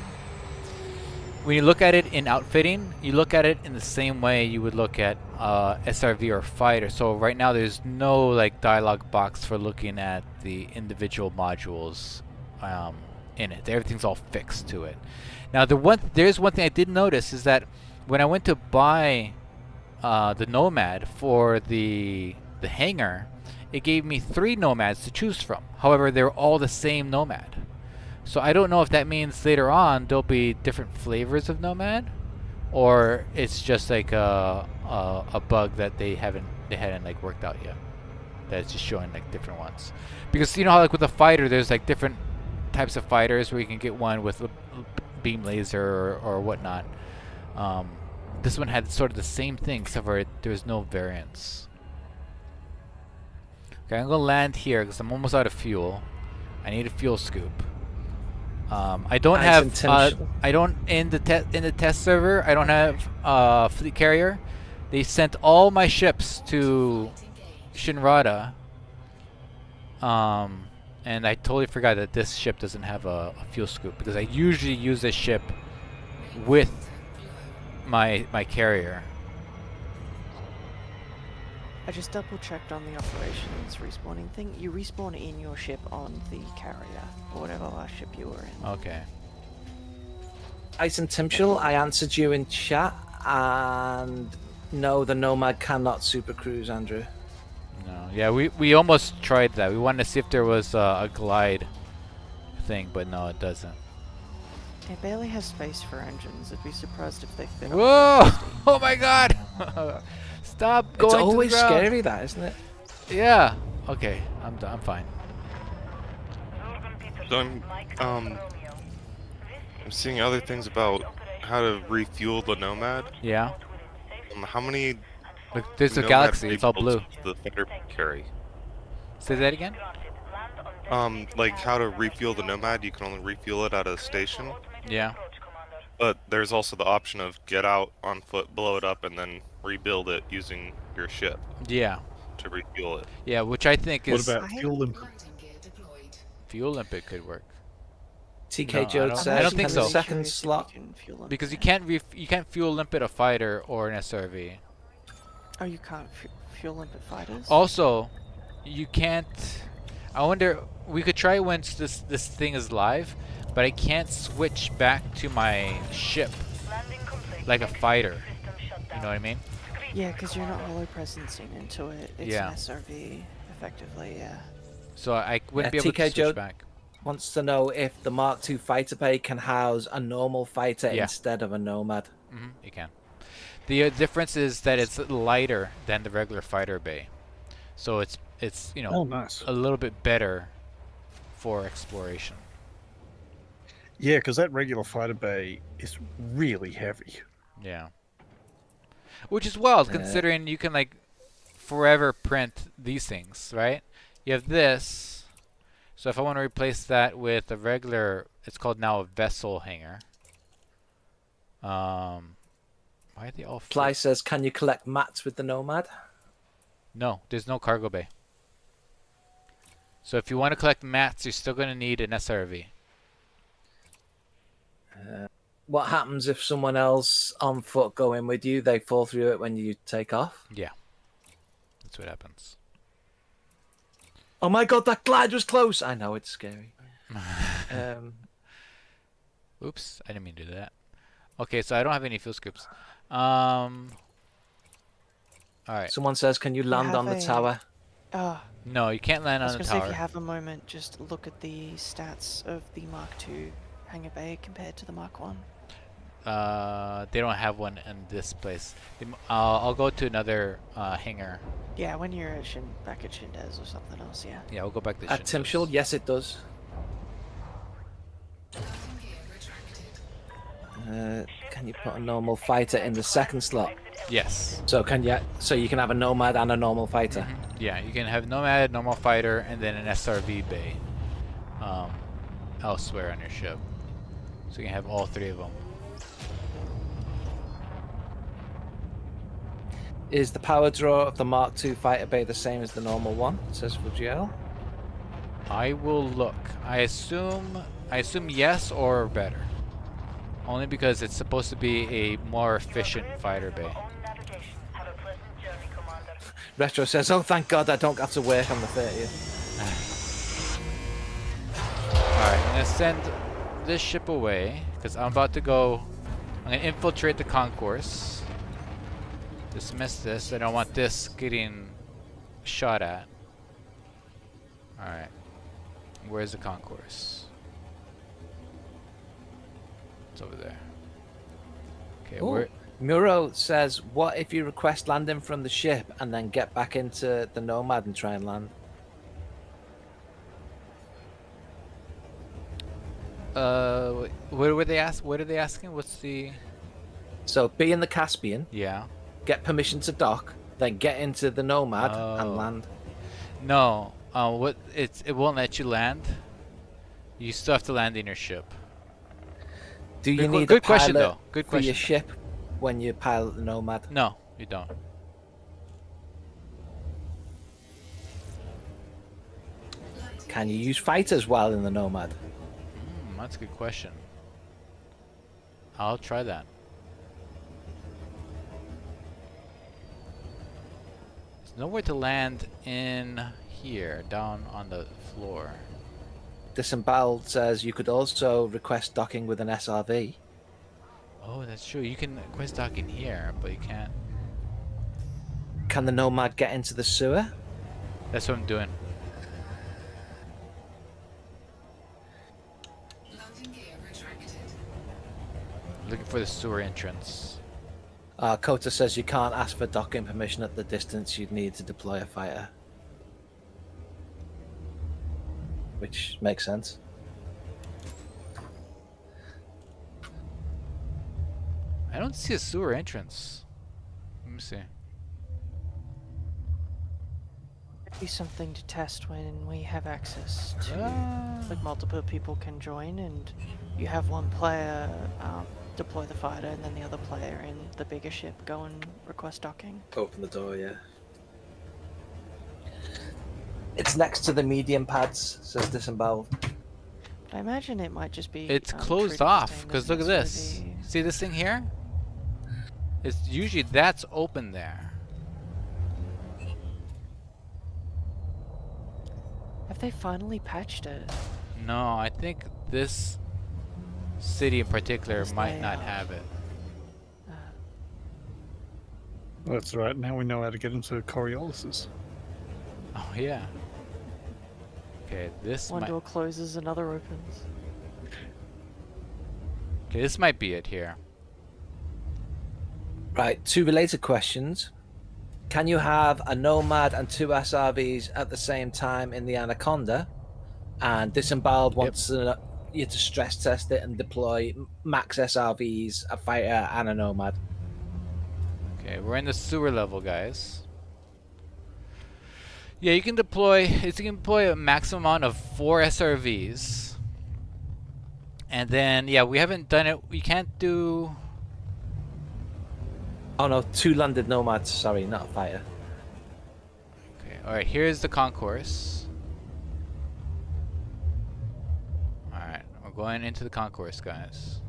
When you look at it in outfitting, you look at it in the same way you would look at SRV or fighter. So right now there's no like dialogue box for looking at the individual modules in it. Everything's all fixed to it. Now there's one thing I did notice is that when I went to buy the Nomad for the hangar, it gave me 3 Nomads to choose from. However, they're all the same Nomad. So I don't know if that means later on there'll be different flavors of Nomad, or it's just like a bug that they hadn't like worked out yet. That it's just showing like different ones. Because you know how like with a fighter there's like different types of fighters where you can get one with a beam laser or whatnot. This one had sort of the same thing, except for there was no variance. Okay, I'm gonna land here because I'm almost out of fuel. I need a fuel scoop. I don't Nice have. intention. I don't in the test server. I don't have fleet carrier. They sent all my ships to Shinrada. And I totally forgot that this ship doesn't have a fuel scoop because I usually use this ship with my carrier. I just double checked on the operations respawning thing. You respawn in your ship on the carrier, or whatever last ship you were in. Okay. Ice and Timshul, I answered you in chat, and no, the Nomad cannot super cruise, Andrew. No. Yeah, we almost tried that. We wanted to see if there was a glide thing, but no, it doesn't. It barely has space for engines. I'd be surprised if they fit. Whoa! On the Oh my god! Stop It's going always to the ground. scary, that, isn't it? Yeah. Okay, I'm done. I'm fine. So I'm seeing other things about how to refuel the Nomad. Yeah. How many Look, there's a Nomad galaxy. It's all rebuilds blue. does the fighter carry? Say that again. Like how to refuel the Nomad, you can only refuel it at a station. Yeah. But there's also the option of get out on foot, blow it up, and then rebuild it using your ship Yeah. to refuel it. Yeah, which I think What is about fuel limp? Landing gear deployed. fuel limp. Could work TK No, I Jode don't- says, I don't think can the so. second slot... because you can't fuel limp a fighter or an SRV. Oh, you can't fuel limpet fighters? Also, you can't. I wonder. We could try once this thing is live, but I can't switch back to my ship like a fighter. You know what I mean? Yeah, because you're not hollow presencing into it. It's Yeah. an SRV, effectively, yeah. So I wouldn't Yeah, be able to TK switch Joe- back. wants to know if the Mark II fighter bay can house a normal fighter Yeah. instead of a Nomad. You can. The difference is that it's lighter than the regular fighter bay, so it's Oh, nice. a little bit better for exploration. Yeah, because that regular fighter bay is really heavy. Yeah. Which is wild Yeah. considering you can like forever print these things, right? You have this. So if I want to replace that with a regular, it's called now a vessel hanger. Why are they all Fly says, can you collect mats with the Nomad? No, there's no cargo bay. So if you want to collect mats, you're still going to need an SRV. What happens if someone else on foot go in with you? They fall through it when you take off? Yeah. That's what happens. Oh my god, that glide was close! I know, it's scary. Oops, I didn't mean to do that. Okay, so I don't have any fuel scoops. Alright. Someone says, can you land have on the a- tower? Ah, No, you can't land I was on the going to say, if tower. you have a moment, just look at the stats of the Mark II hangar bay compared to the Mark 1. They don't have one in this place. I'll go to another hangar. Yeah, when you're at back at Shindez or something else, yeah. Yeah, we'll go back to At Tim Shintos. Schul, yes it does. Landing gear retracted. Can you put a normal fighter in the second slot? Yes. So you can have a Nomad and a normal fighter. Yeah, you can have Nomad, normal fighter, and then an SRV bay elsewhere on your ship. So you can have all three of them. Is the power draw of the Mark II fighter bay the same as the normal one? Says Fujiel. I will look. I assume yes or better. Only because it's supposed to be a more efficient fighter bay. Retro says, oh thank god I don't have to work on the 30th. Alright, I'm gonna send this ship away because I'm about to go. I'm gonna infiltrate the concourse. Dismiss this. I don't want this getting shot at. Alright. Where's the concourse? It's over there. Okay, Ooh. where? Muro says, what if you request landing from the ship and then get back into the Nomad and try and land? What were they ask? What are they asking? What's the? So be in the Caspian, Yeah. get permission to dock, then get into the Nomad Oh. and land. No. What? It won't let you land. You still have to land in your ship. Do you Good need good a question pilot though. Good for your question. ship when you pilot the Nomad? No, you don't. Can you use fighters while in the Nomad? That's a good question. I'll try that. There's nowhere to land in here, down on the floor. Disemboweled says you could also request docking with an SRV. Oh, that's true. You can quest dock in here, but you can't. Can the Nomad get into the sewer? That's what I'm doing. Landing gear retracted. Looking for the sewer entrance. Kota says you can't ask for docking permission at the distance you'd need to deploy a fighter. Which makes sense. I don't see a sewer entrance. Let me see. Be something to test when we have access to, Ah. like, multiple people can join, and you have one player deploy the fighter, and then the other player in the bigger ship go and request docking. Open the door, yeah. It's next to the medium pads, says Disemboweled. I imagine it might just be. It's treated closed the off, same because as look at an this. SRV. See this thing here? It's usually that's open there. Have they finally patched it? No, I think this city in particular This might not layout. have it. That's right. Now we know how to get into Coriolis's. Oh yeah. Okay, this One might. door closes, another opens. Okay, this might be it here. Right, 2 related questions. Can you have a Nomad and 2 SRVs at the same time in the Anaconda? And Disemboweled wants you to stress test it and deploy max SRVs, a fighter, and a Nomad. Okay, we're in the sewer level, guys. Yeah, you can deploy. You can deploy a maximum amount of 4 SRVs, and then yeah, we haven't done it. We can't do. Oh no, 2 landed Nomads, sorry, not a fighter. Okay, all right. Here's the concourse. All right, we're going into the concourse, guys.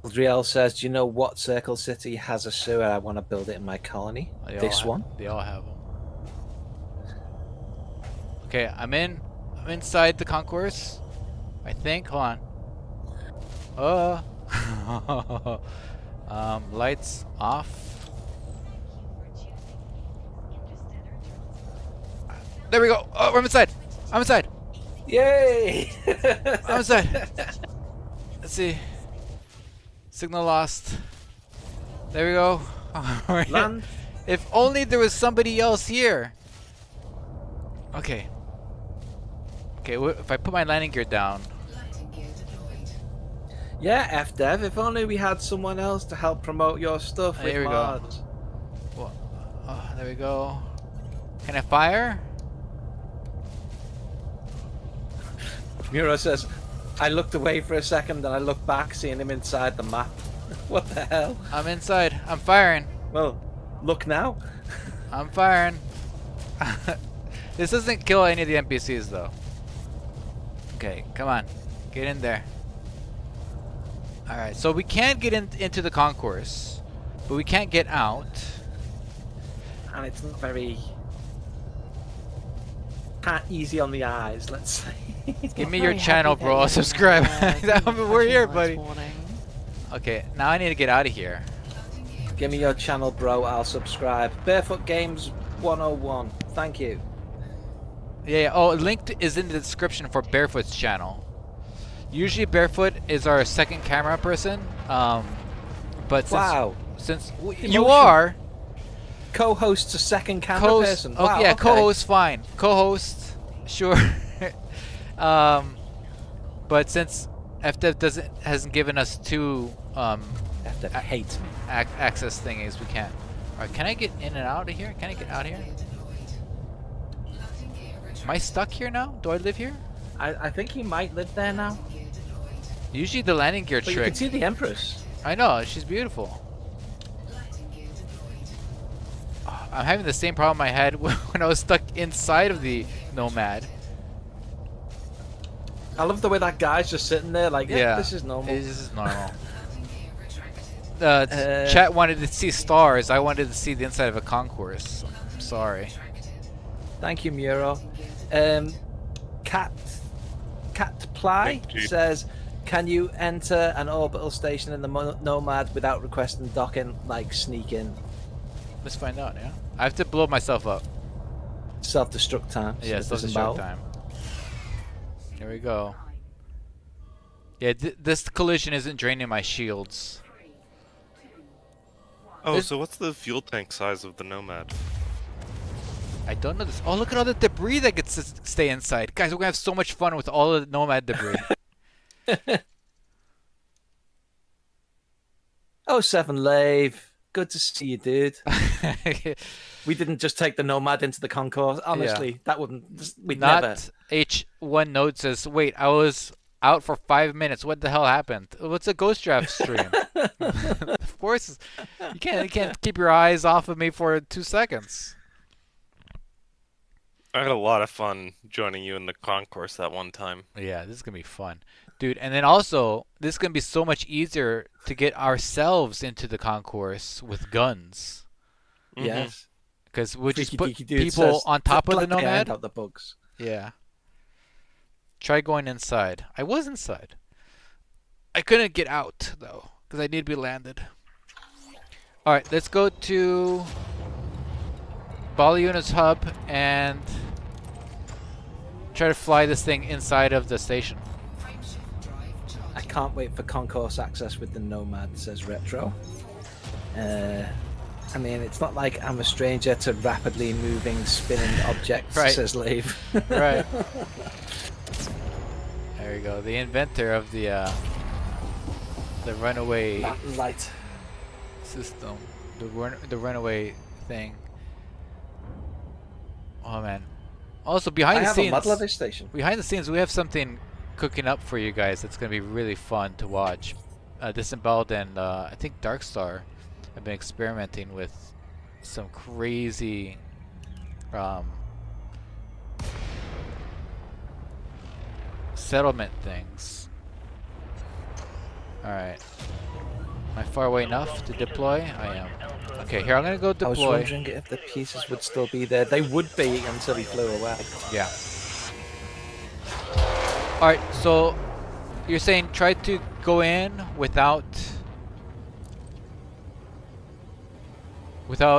Adriel says, do you know what Circle City has a sewer? I want to build it in my colony. This one? They all have them. Okay, I'm inside the concourse. I think. Hold on. Lights off. There we go. Oh, I'm inside. I'm inside. Yay! I'm inside. Let's see. Signal lost. There we go. Land. If only there was somebody else here. Okay. Okay, if I put my landing gear down. Landing gear deployed. Yeah, FDev, if only we had someone else to help promote your stuff with Here we go. mods. Well, oh, there we go. Can I fire? Muro says, I looked away for a second and I looked back, seeing him inside the map. What the hell? I'm inside. I'm firing. Well, look now. I'm firing. This doesn't kill any of the NPCs though. Okay, come on. Get in there. Alright, so we can get into the concourse, but we can't get out. And it's not very easy on the eyes, let's say. Give me Not your very channel, happy bro. that I'll you're subscribe. gonna, We're here, flashing buddy. lights warning. Okay, now I need to get out of here. Give me your channel, bro. I'll subscribe. Barefoot Games 101. Thank you. Yeah, oh, linked is in the description for Barefoot's channel. Usually Barefoot is our second camera person, but since you Emotion. are Co-hosts a second camera co-host, person. oh, Wow, yeah, okay. co-host fine, co-host, sure. But since FDev hasn't given us 2 FDev hates me. access thingies, we can't. All right, can I get in and out of here? Can I get out of here? Am I stuck here now? Do I live here? I think he might live there now. Usually the landing gear But you trick. can see the Empress. I know, she's beautiful. Oh, I'm having the same problem I had when I was stuck inside of the Nomad. I love the way that guy's just sitting there like, yeah, this is normal. This is normal. Chat wanted to see stars. I wanted to see the inside of a concourse. I'm sorry. Thank you, Muro. Cat Ply Thank you. says, can you enter an orbital station in the Nomad without requesting docking, like sneak in? Let's find out, yeah? I have to blow myself up. Self-destruct time. Yeah, so it doesn't self-destruct bow. time. Here we go. Yeah, this collision isn't draining my shields. Oh, There's- so what's the fuel tank size of the Nomad? I don't know this. Oh, look at all the debris that gets to stay inside. Guys, we're gonna have so much fun with all of the Nomad debris. Oh, Seven Lave. Good to see you, dude. We didn't just take the Nomad into the concourse. Honestly, that wouldn't. We'd Not never. H1 Note says, wait, I was out for 5 minutes. What the hell happened? What's a Ghost Draft stream? Of course, you can't keep your eyes off of me for 2 seconds. I had a lot of fun joining you in the concourse that one time. Yeah, this is gonna be fun, dude. And then also, this is gonna be so much easier to get ourselves into the concourse with guns, Yes. because we'll just Freaky put deaky dude people says, on top of the "Lucky I ain't Nomad. out the bugs." Yeah. Try going inside. I was inside. I couldn't get out though, because I need to be landed. All right, let's go to Baliuna's hub and try to fly this thing inside of the station. Frameshift drive I charged. can't wait for concourse access with the Nomad, says Retro. I mean, it's not like I'm a stranger to rapidly moving, spinning objects, Right. says Lave. Right. There we go. The inventor of the runaway Light. system, the runaway thing. Oh man. Also I behind the have a scenes, model of this station. behind the scenes, we have something cooking up for you guys. That's gonna be really fun to watch. Disemboweled and I think Darkstar have been experimenting with some crazy settlement things. Alright. Am I far away enough to deploy? I am. Okay, here I'm gonna go I was deploy. wondering if the pieces would still be there. They would be until he flew away. Yeah. Alright, so you're saying try to go in without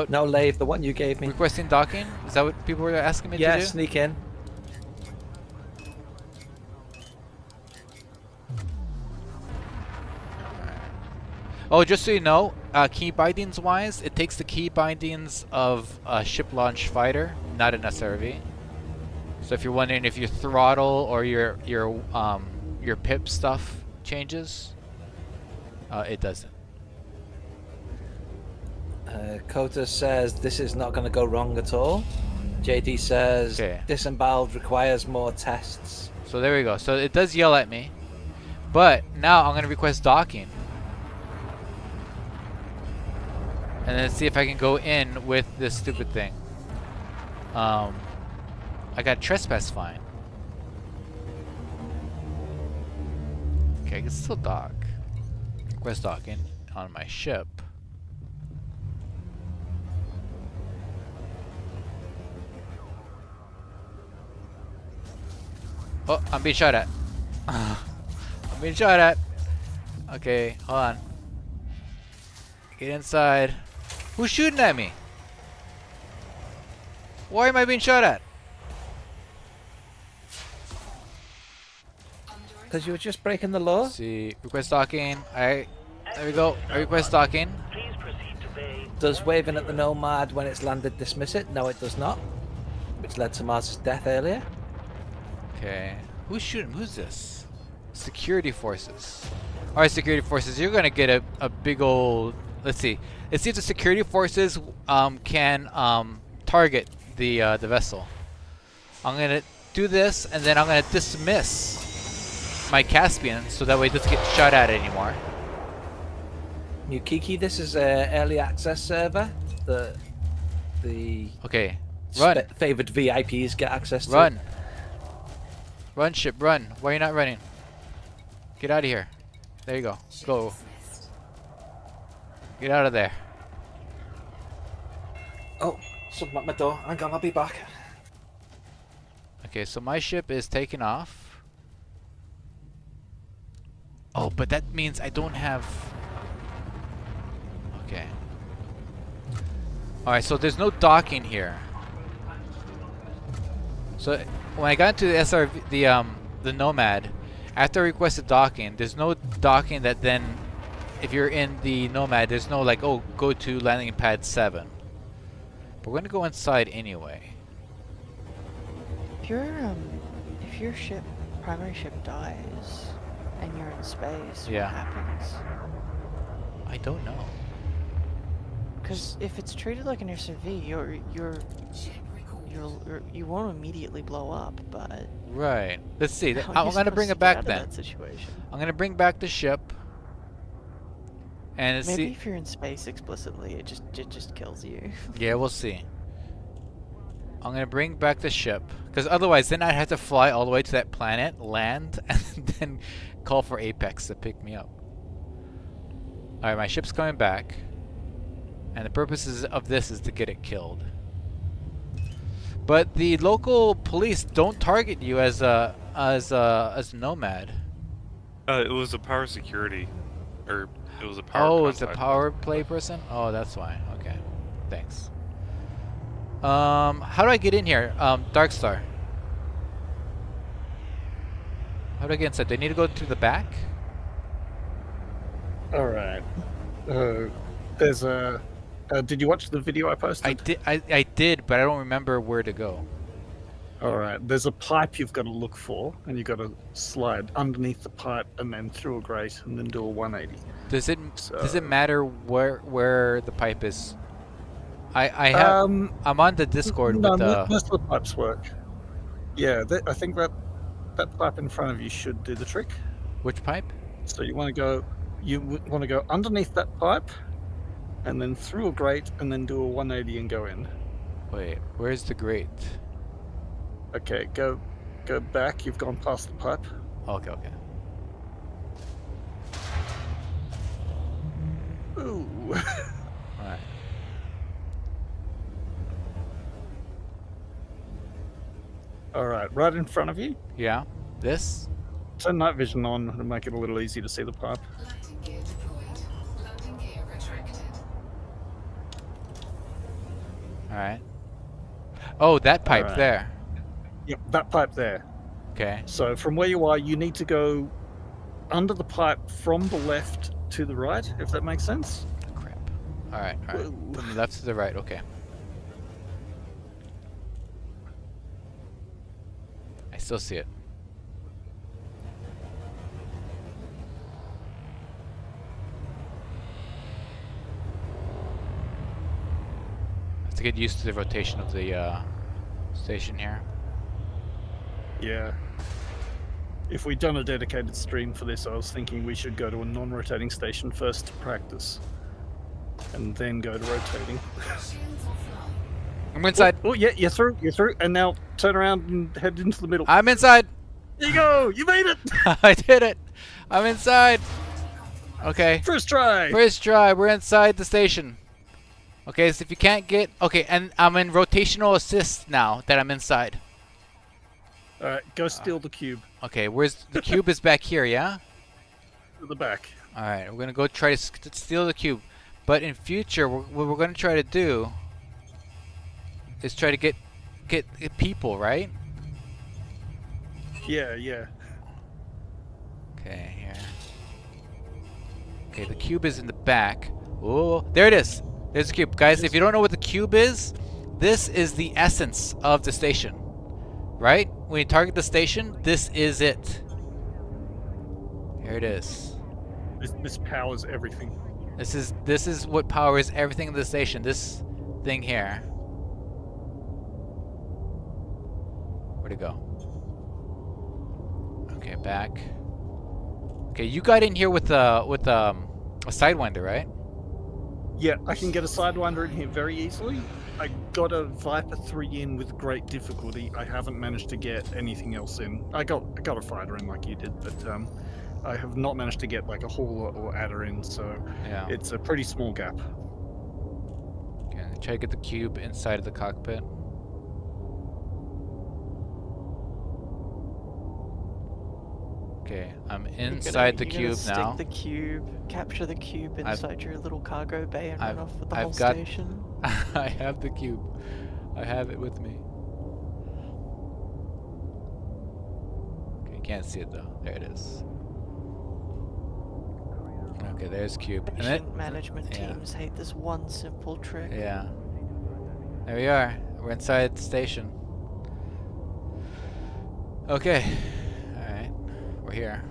No, Lave, the one you gave me. requesting docking? Is that what people were asking me Yeah, to do? sneak in. Oh, just so you know, key bindings wise, it takes the key bindings of a ship launch fighter, not an SRV. So if you're wondering if your throttle or your pip stuff changes, it doesn't. Kota says this is not going to go wrong at all. JD says Okay. disemboweled requires more tests. So there we go. So it does yell at me, but now I'm gonna request docking, and then see if I can go in with this stupid thing. I got trespass fine. Okay, I can still dock. Request docking on my ship. Oh, I'm being shot at. I'm being shot at. Okay, hold on. Get inside. Who's shooting at me? Why am I being shot at? Because you were just breaking the law. Let's see, request docking. There we go. I request docking. Does waving at the Nomad when it's landed dismiss it? No, it does not. Which led to Mars's death earlier. Okay. Who's shooting? Who's this? Security forces. Alright, security forces, you're gonna get a big old... Let's see. Let's see if the security forces can target the vessel. I'm gonna do this, and then I'm gonna dismiss my Caspian, so that way it doesn't get shot at anymore. New Kiki, this is a early access server. The Okay. Run. favored VIPs get access to. Run. Run, ship, run. Why are you not running? Get out of here. There you go. Go. Get out of there. Oh, something at my door. Hang on, I'll be back. Okay, so my ship is taking off. Oh, but that means I don't have... Okay. Alright, so there's no docking here. So when I got into the SRV, the Nomad, After requested docking, there's no docking that then, if you're in the Nomad, there's no like, oh, go to landing pad 7. But we're gonna go inside anyway. If your primary ship dies, and you're in space, Yeah. what happens? I don't know. Because if it's treated like an SRV, you won't immediately blow up, but Right. Let's see. how are I'm you gonna bring supposed to it get back out of then. that situation? I'm gonna bring back the ship. And Maybe see. if you're in space explicitly, it just kills you. Yeah, we'll see. I'm gonna bring back the ship, because otherwise then I'd have to fly all the way to that planet, land, and then call for Apex to pick me up. Alright, my ship's coming back. And the purpose of this is to get it killed. But the local police don't target you as a Nomad. It was a power security, or it was a power. Oh, it's a contact. power play person? Oh, that's why. Okay. Thanks. How do I get in here? Darkstar. How do I get inside? Do I need to go to the back? All right. There's a. Did you watch the video I posted? I did, but I don't remember where to go. All right. There's a pipe you've got to look for, and you've got to slide underneath the pipe and then through a grate and then do a 180. Does it So- matter where the pipe is? I have I'm on the Discord No, with most of the pipes work. Yeah, I think that pipe in front of you should do the trick. which pipe? So you want to go underneath that pipe, and then through a grate, and then do a 180 and go in. Wait, where's the grate? Okay, go back. You've gone past the pipe. Okay, okay. Ooh. Alright. All right, right in front of you. Yeah. This? Turn night vision on to make it a little easier to see the pipe. Landing gear deployed. Landing gear retracted. Alright. Oh, that pipe Alright. there. Yep, that pipe there. Okay. So from where you are, you need to go under the pipe from the left to the right, if that makes sense. Crap. Alright, alright. Whoa. From the left to the right, okay. I still see it. I have to get used to the rotation of the station here. Yeah. If we'd done a dedicated stream for this, I was thinking we should go to a non-rotating station first to practice, and then go to rotating. Shields offline. I'm inside. Oh yeah, you're through, and now turn around and head into the middle. I'm inside. There you go, you made it! I did it. I'm inside. Okay. First try! First try. We're inside the station. Okay, so if you can't get... Okay, and I'm in rotational assist now that I'm inside. Alright, go steal the cube Okay, where's... The cube is back here, yeah? at the back. Alright, we're gonna go try to steal the cube. But in future, what we're gonna try to do is try to get people, right? Yeah, yeah. Okay, here. Okay, the cube is in the back. Oh, there it is. There's the cube. Guys, if you don't know what the cube is, this is the essence of the station. Right? When you target the station, this is it. Here it is. This powers everything. This is what powers everything in the station. This thing here. Where'd it go? Okay, back. Okay, you got in here with a sidewinder, right? Yeah, I can get a Sidewinder in here very easily. I got a Viper 3 in with great difficulty. I haven't managed to get anything else in. I got a fighter in like you did, but I have not managed to get like a hauler or adder in, so Yeah. it's a pretty small gap. Okay, try to get the cube inside of the cockpit. Okay, I'm inside the cube now. Stick the cube, capture the cube inside your little cargo bay, and run off with the whole I've got- station. I have the cube. I have it with me. Okay, Can't see it though. There it is. Okay, there's Cube. And then, Patient management yeah. teams hate this one simple trick. Yeah. There we are. We're inside the station. Okay. Alright. We're here.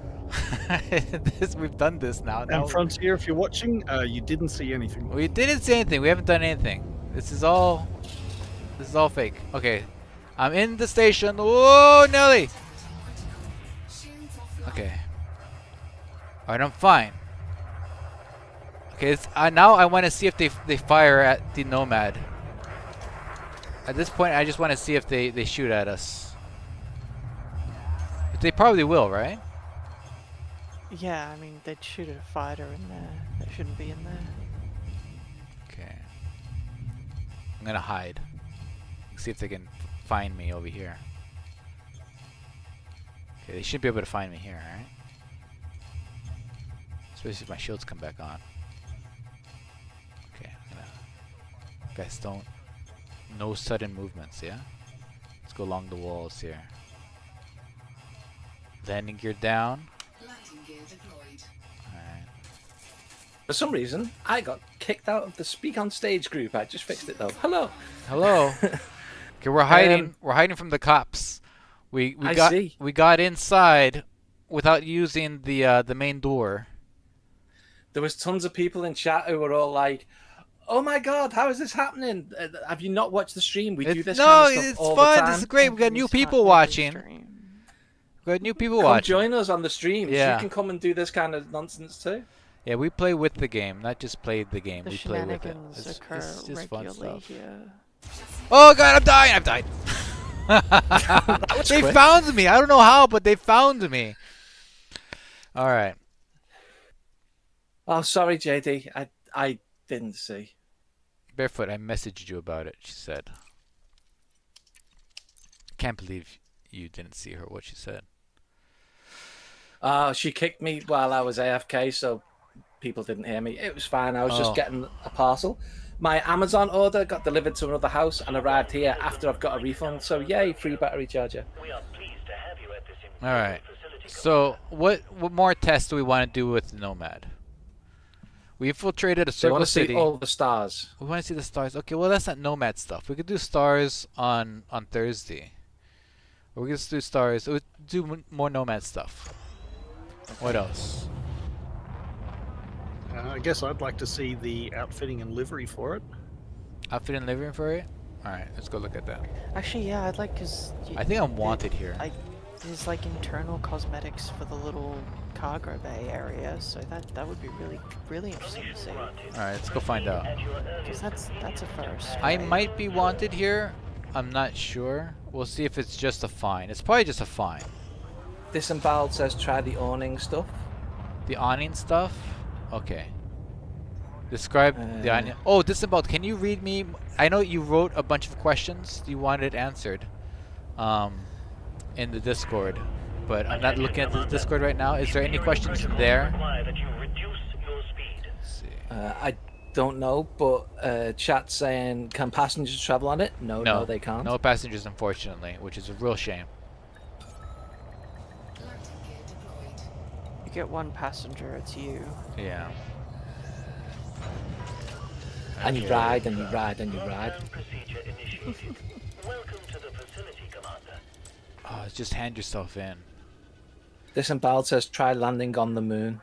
We've done this now. And Frontier, if you're watching, you didn't see anything. We didn't see anything. We haven't done anything. This is all fake. Okay. I'm in the station. Whoa, Nelly! Shields offline. Okay. Alright, I'm fine. Okay, now I want to see if they fire at the Nomad. At this point, I just want to see if they shoot at us. But they probably will, right? Yeah, I mean, they'd shoot a fighter in there. That shouldn't be in there. Okay. I'm gonna hide. See if they can find me over here. Okay, they should be able to find me here, alright? Especially if my shields come back on. Okay, I'm gonna... Guys, don't... No sudden movements, yeah? Let's go along the walls here. Landing gear down. Landing gear deployed. Alright. For some reason, I got kicked out of the Speak on Stage group. I just fixed it though. Hello. Hello. Okay, we're hiding. We're hiding from the cops. We see. got inside without using the main door. There was tons of people in chat who were all like, "Oh my god, how is this happening? Have you not watched the stream? We do this No, kind of stuff it's all fun. the time. This is great. We got new It's not people every watching. stream. We got new people Come watching. join us on the streams. Yeah. You can come and do this kind of nonsense too." Yeah, we play with the game, not just play the game. The We play with it. shenanigans It's occur just fun regularly stuff. here. Oh god, I'm dying! I've died. They quick. found me. I don't know how, but they found me. All right. Oh, sorry, JD. I didn't see. Barefoot, I messaged you about it, she said. Can't believe you didn't see her, what she said. She kicked me while I was AFK, so people didn't hear me. It was fine. I was Oh. just getting a parcel. My Amazon order got delivered to another house and arrived here after I've got a refund. So yay, free battery charger. All right. So what more tests do we want to do with Nomad? We infiltrated a So I circle want to see city. all the stars. We want to see the stars. Okay, well that's not Nomad stuff. We could do stars on Thursday. Or we could just do stars. We'll do more Nomad stuff. What else? I guess I'd like to see the outfitting and livery for it. Outfit and livery for it. All right, let's go look at that. Actually, yeah, I'd like, cause I think I'm wanted here. there's like internal cosmetics for the little cargo bay area, so that would be really interesting to see. All right, let's go find out. Cause that's a first. I right? might be wanted here. I'm not sure. We'll see if it's just a fine. It's probably just a fine. Disemboweled says try the awning stuff. The awning stuff? Okay. Describe the awning. Oh, Disemboweled, can you read me? I know you wrote a bunch of questions you wanted answered in the Discord, but I'm not looking at the Discord right now. Is there any questions in there? Let's see. I don't know, but chat saying can passengers travel on it? No, they can't. No passengers, unfortunately, which is a real shame. Landing gear deployed. You get one passenger, it's you. Yeah. And you ride and you ride and you ride. Oh, just hand yourself in. Disemboweled says try landing on the moon.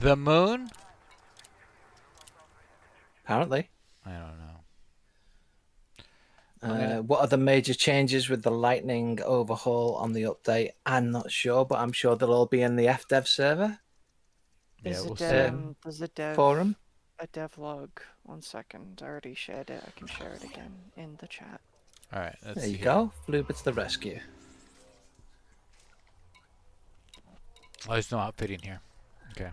The moon? Apparently. I don't know. What are the major changes with the lightning overhaul on the update? I'm not sure, but I'm sure they'll all be in the FDev server Yeah, There's we'll a see. there's a dev forum. a devlog. 1 second, I already shared it. I can share it again in the chat. All right, let's There see you here. go. Floober to the rescue. Oh, there's no outfitting here. Okay.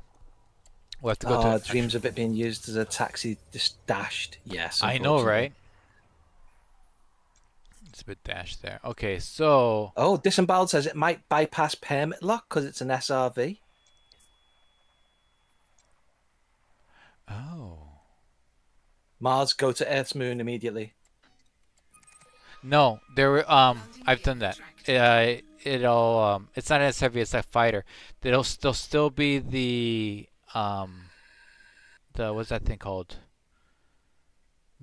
We'll have to go to Dreams of it being used as a taxi just dashed. Yes. I know, unfortunately. right? It's a bit dashed there. Okay, so Oh, Disemboweled says it might bypass permit lock because it's an SRV. oh Mars, go to Earth's moon immediately. no, there were I've done that. it's not as heavy as that fighter. There'll still be the what's that thing called?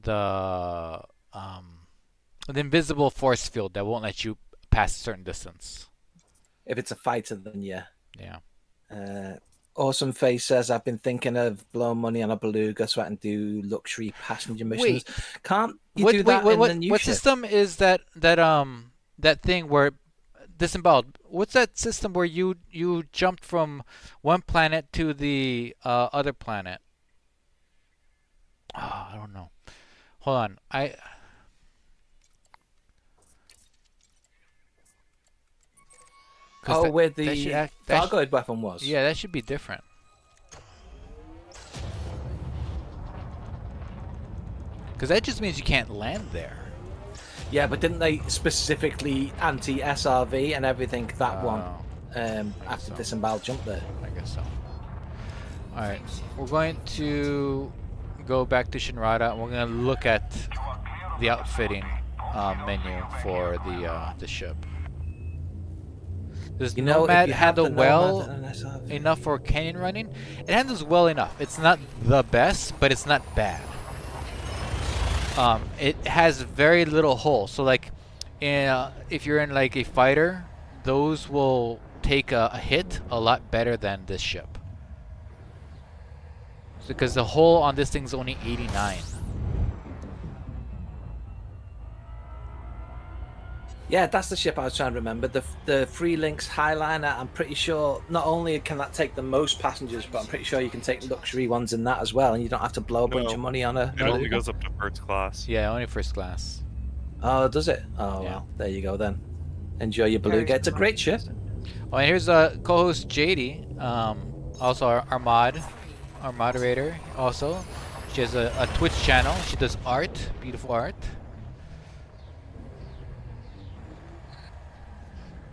The the invisible force field that won't let you pass a certain distance. If it's a fighter, then yeah. Yeah. Awesome Face says, I've been thinking of blowing money on a beluga so I can do luxury passenger missions. Can't you do that in the new what ship? system is that thing where disemboweled? What's that system where you jumped from one planet to the other planet? Oh, I don't know. Hold on. Where that the should act- Thargoid weapon was. Yeah, that should be different. Because that just means you can't land there. Yeah, but didn't they specifically anti-SRV and everything that one Oh, after so. disemboweled jump there? I guess so. Alright, we're going to go back to Shinrada and we're going to look at the outfitting menu for the ship. Does You know, if Nomad you have handle the well Nomad and an SRV. enough for canyon running? It handles well enough. It's not the best, but it's not bad. It has very little hull, so like, if you're in like a fighter, those will take a hit a lot better than this ship. Because the hull on this thing's only 89. Yeah, that's the ship I was trying to remember. The Free Links Highliner. I'm pretty sure not only can that take the most passengers, but I'm pretty sure you can take luxury ones in that as well, and you don't have to blow a bunch No. of money on a. It only goes up to first class. Yeah, only first class. Oh, does it? Oh, Yeah. well, there you go then. Enjoy your beluga. Very It's a great ship. Oh, and here's co-host JD, also our moderator. Also, she has a Twitch channel. She does art, beautiful art.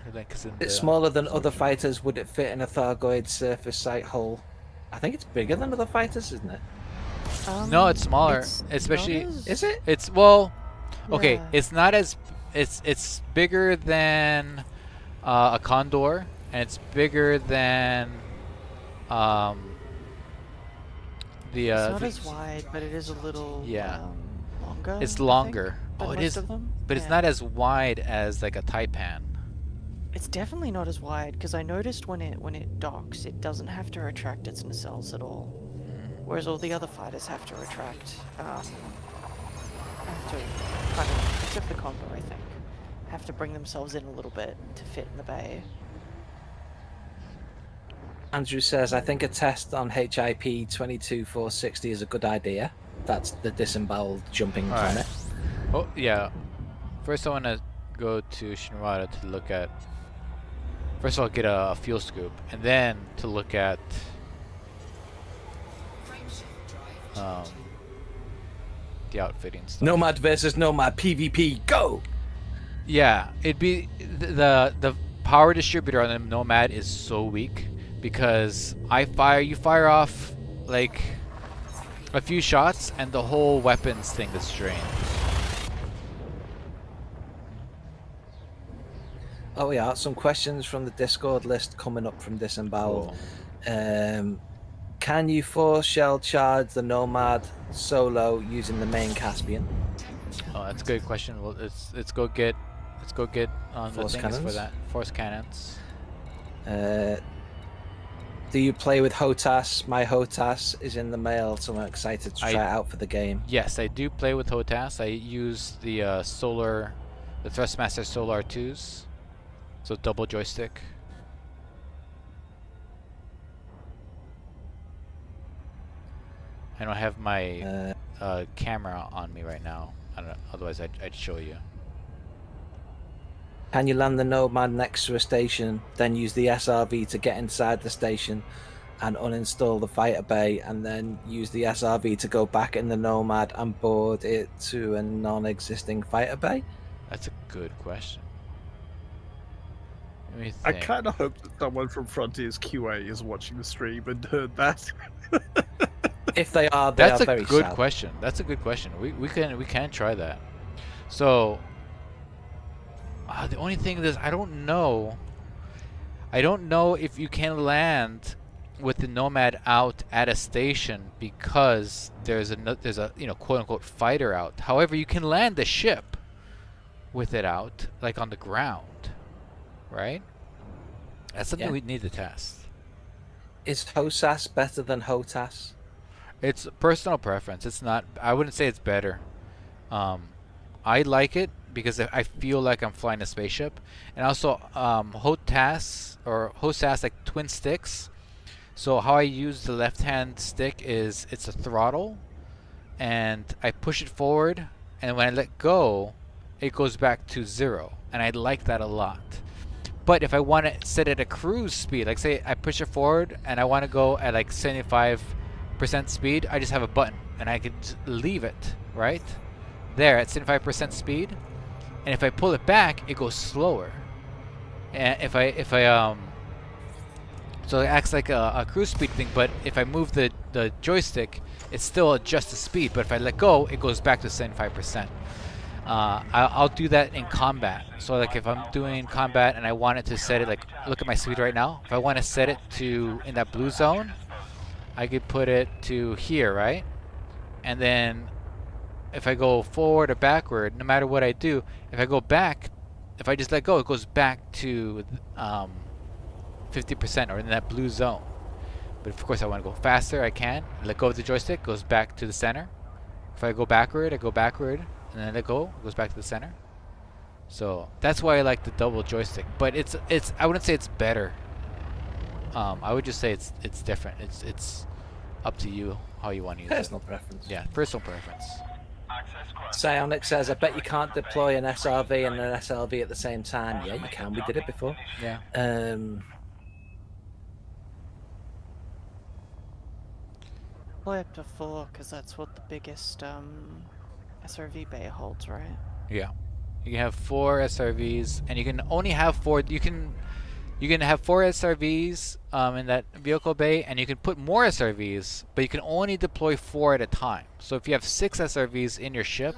Her link is in It's the- smaller than other fighters. Would it fit in a Thargoid surface site hull? I think it's bigger than other fighters, isn't it? No, it's smaller, It's especially. not as- Is it? It's well, okay. Yeah. It's not as it's bigger than a Condor, and it's bigger than the It's not the- as wide, but it is a little Yeah. longer. It's I think, longer. than Oh, it most is, of them. but it's Yeah. not as wide as like a Taipan. It's definitely not as wide because I noticed when it docks, it doesn't have to retract its nacelles at all, whereas all the other fighters have to retract. Have to kind of, except the Condor, I think, have to bring themselves in a little bit to fit in the bay. Andrew says, I think a test on HIP 22460 is a good idea. That's the disemboweled jumping All right. planet. Oh yeah. First, I want to go to Shinrada to look at. First of all, get a fuel scoop, and then to look at the outfitting stuff. Nomad versus Nomad PvP, go! Yeah, it'd be the power distributor on the Nomad is so weak because you fire off like a few shots and the whole weapons thing is drained. Oh yeah, some questions from the Discord list coming up from Disemboweled. Can you force shell charge the Nomad solo using the main Caspian? Oh, that's a good question. Well, let's go get on the Force things for cannons? that. Force cannons. Do you play with HOTAS? My HOTAS is in the mail, so I'm excited to try it out for the game. Yes, I do play with HOTAS. I use the the Thrustmaster Solar 2s, so double joystick. I don't have my camera on me right now. I don't know, otherwise I'd show you. Can you land the Nomad next to a station, then use the SRV to get inside the station and uninstall the fighter bay, and then use the SRV to go back in the Nomad and board it to a non-existing fighter bay? That's a good question. Let me I think. kind of hope that someone from Frontiers QA is watching the stream and heard that. If they are, they That's are a very good sad. question. That's a good question. We can try that. So The only thing is, I don't know. I don't know if you can land with the Nomad out at a station because there's a quote unquote fighter out. However, you can land the ship with it out, like on the ground, right? That's something Yeah. we need to test. Is Hosas better than Hotas? It's personal preference. It's not. I wouldn't say it's better. I like it because I feel like I'm flying a spaceship, and also HOTAS or HOSAS like twin sticks. So how I use the left-hand stick is it's a throttle, and I push it forward, and when I let go, it goes back to 0, and I like that a lot. But if I want to set it at cruise speed, like say I push it forward and I want to go at like 75% speed, I just have a button and I can just leave it right there at 75% speed. And if I pull it back, it goes slower. And if I so it acts like a cruise speed thing, but if I move the joystick, it still adjusts the speed. But if I let go, it goes back to 75%. I'll do that in combat. So like if I'm doing combat and I want it to set it, like look at my speed right now. If I want to set it to in that blue zone, I could put it to here, right? And then if I go forward or backward, no matter what I do, if I go back, if I just let go, it goes back to 50% or in that blue zone. But of course I want to go faster, I can. Let go of the joystick, goes back to the center. If I go backward, I go backward, and then let go, it goes back to the center. So that's why I like the double joystick. But it's I wouldn't say it's better. I would just say it's different. It's up to you how you want to use Personal it. preference. Yeah, personal preference. Psionic says, I bet you can't deploy an SRV and an SLV at the same time. Yeah, you can. We did it before. Yeah. Play up to 4, because that's what the biggest SRV bay holds, right? Yeah. You can have 4 SRVs, and you can only have 4. You can have 4 SRVs in that vehicle bay, and you can put more SRVs, but you can only deploy 4 at a time. So if you have 6 SRVs in your ship,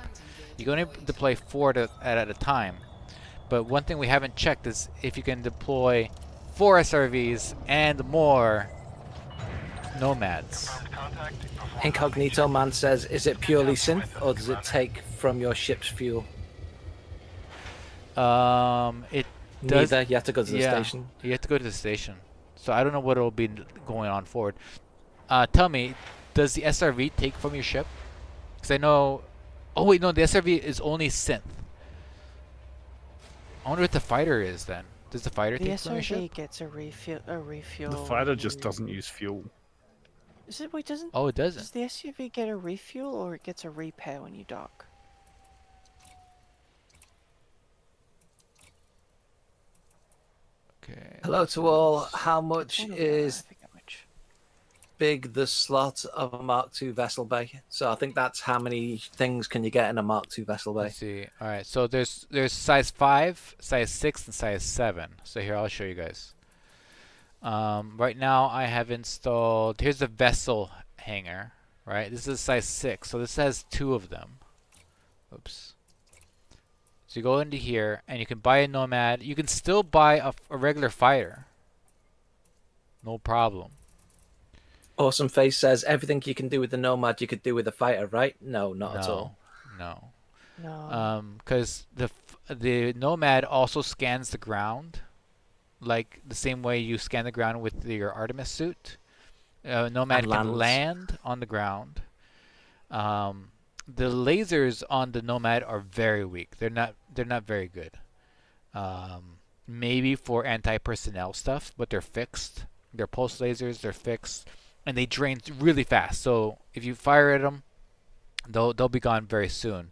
you can only deploy 4 at a time. But one thing we haven't checked is if you can deploy 4 SRVs and more Nomads. Incognito Man says, is it purely synth or does it take from your ship's fuel? It does. Neither. You have to go to the station. You have to go to the station. So I don't know what will be going on forward. Tell me, does the SRV take from your ship? Because I know. Oh wait, no, the SRV is only synth. I wonder what the fighter is then. Does the fighter The take from your ship? SRV gets a refuel. The fighter just doesn't use fuel. Is it? Wait, doesn't? Oh, it Does doesn't. the SUV get a refuel or it gets a repair when you dock? Okay. Hello to all. How much One of them, I is forget which. big the slot of a Mark II vessel bay? So I think that's how many things can you get in a Mark II vessel bay. Let's see. All right. So there's size 5, size 6, and size 7. So here I'll show you guys. Right now I have installed. Here's the vessel hanger. Right. This is size 6. So this has 2 of them. Oops. So you go into here and you can buy a Nomad. You can still buy a regular fighter. No problem. Awesome Face says, everything you can do with the Nomad, you could do with a fighter, right? No, not at all. No. No. Because the Nomad also scans the ground, like the same way you scan the ground with your Artemis suit. Nomad And can lands. land on the ground. The lasers on the Nomad are very weak. They're not very good. Maybe for anti-personnel stuff, but they're fixed. They're pulse lasers. They're fixed, and they drain really fast. So if you fire at them, they'll be gone very soon.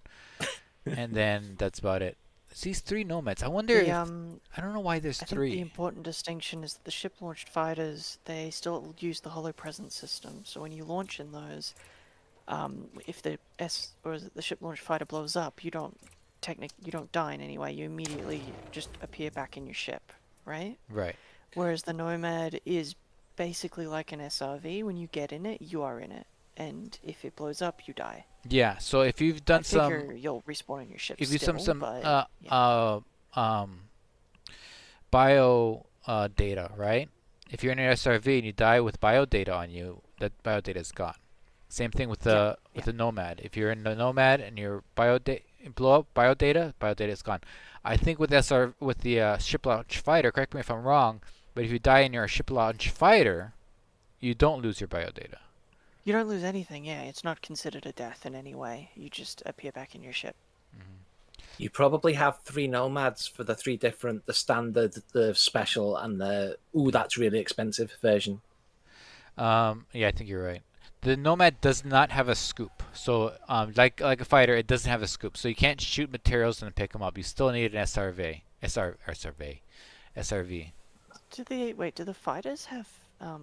And then that's about it. It's these 3 Nomads. I wonder The, if I don't know why there's I think 3. the important distinction is that the ship-launched fighters, they still use the hollow presence system. So when you launch in those, if the the ship-launched fighter blows up, you don't die in any way. You immediately just appear back in your ship, right? Right. Whereas the Nomad is basically like an SRV. When you get in it, you are in it, and if it blows up, you die. Yeah. So if you've done I figure you'll respawn in your ship if you still, some but, yeah. bio data, right? If you're in an SRV and you die with bio data on you, that bio data is gone. Same thing with the Nomad. If you're in the Nomad and your blow up bio data is gone. I think with the ship launch fighter, correct me if I'm wrong, but if you die in your ship launch fighter, you don't lose your bio data. You don't lose anything, yeah. It's not considered a death in any way. You just appear back in your ship. You probably have 3 nomads for the 3 different, the standard, the special, and the that's really expensive version. Yeah, I think you're right. The Nomad does not have a scoop, so like a fighter, it doesn't have a scoop, so you can't shoot materials and pick them up. You still need an SRV. Do the fighters have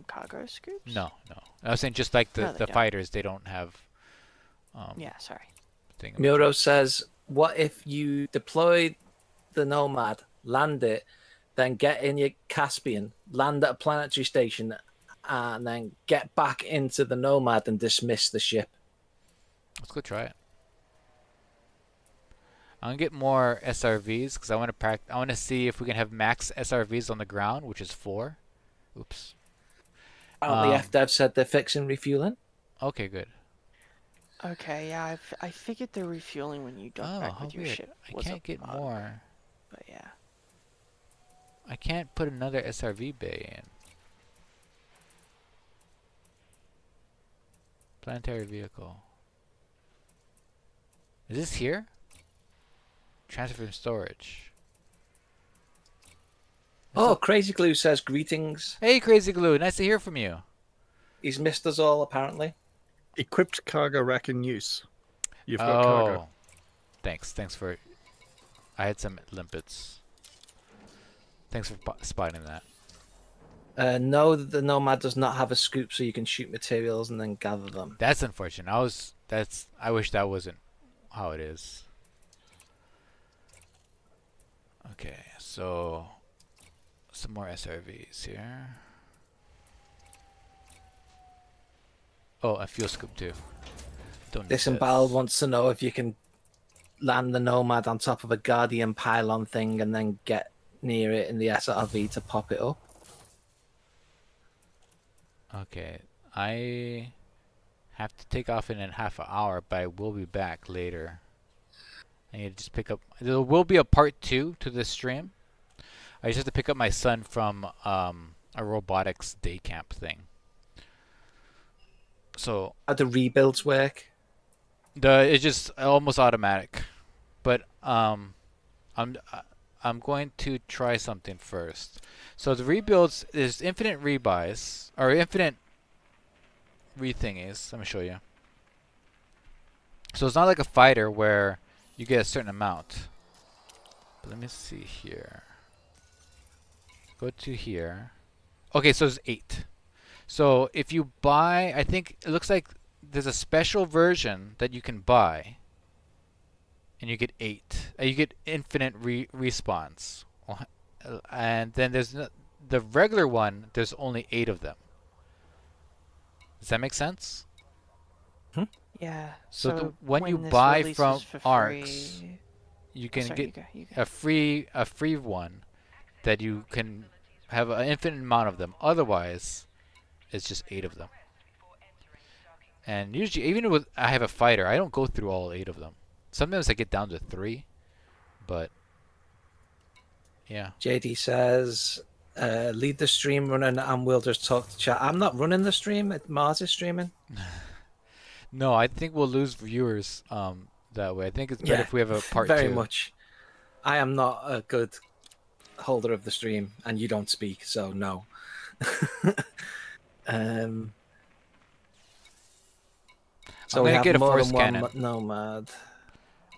cargo scoops? No. I was saying just like No, the don't. fighters, they don't have. Yeah, sorry. Muro says, what if you deploy the Nomad, land it, then get in your Caspian, land at a planetary station, and then get back into the Nomad and dismiss the ship? Let's go try it. I'm gonna get more SRVs because I want to I want to see if we can have max SRVs on the ground, which is 4. Oops. Apparently, FDev said they're fixing refueling. Okay, good. Okay, yeah, I figured the refueling when you dock back how with your weird. ship I was can't a get bug, more. But yeah. I can't put another SRV bay in. Planetary vehicle. Is this here? Transfer from storage. Oh, Crazy Glue says greetings. Hey, Crazy Glue, nice to hear from you. He's missed us all, apparently. Equipped cargo rack in use. You've got cargo. Thanks for... I had some limpets. Thanks for spotting that. No, the Nomad does not have a scoop, so you can shoot materials and then gather them. That's unfortunate. I wish that wasn't how it is. Okay, so some more SRVs here. Oh, a fuel scoop too. Don't need Disemboweled this. wants to know if you can land the Nomad on top of a Guardian pylon thing and then get near it in the SRV to pop it up. Okay, I have to take off in a half an hour, but I will be back later. I need to just pick up. There will be a part 2 to this stream. I just have to pick up my son from a robotics day camp thing. So How do rebuilds work? it's just almost automatic, but I'm going to try something first. So the rebuilds is infinite rebuys or infinite rethingies. Let me show you. So it's not like a fighter where you get a certain amount. But let me see here. Go to here. Okay, so it's 8. So if you buy, I think it looks like there's a special version that you can buy, and you get 8. You get infinite respawns, and then there's the regular one. There's only 8 of them. Does that make sense? Yeah. So So when you this buy releases from for ARCs, free... you can Sorry, get you go. a free one that you can have an infinite amount of them. Otherwise, it's just 8 of them. And usually, even with I have a fighter, I don't go through all 8 of them. Sometimes I get down to 3, but yeah. JD says, lead the stream running and we'll just talk to chat. I'm not running the stream. Mars is streaming. No, I think we'll lose viewers that way. I think it's better if we have a part 2. Very much. I am not a good holder of the stream, and you don't speak, so no. So I'm we gonna have get a more force than one cannon. Nomad.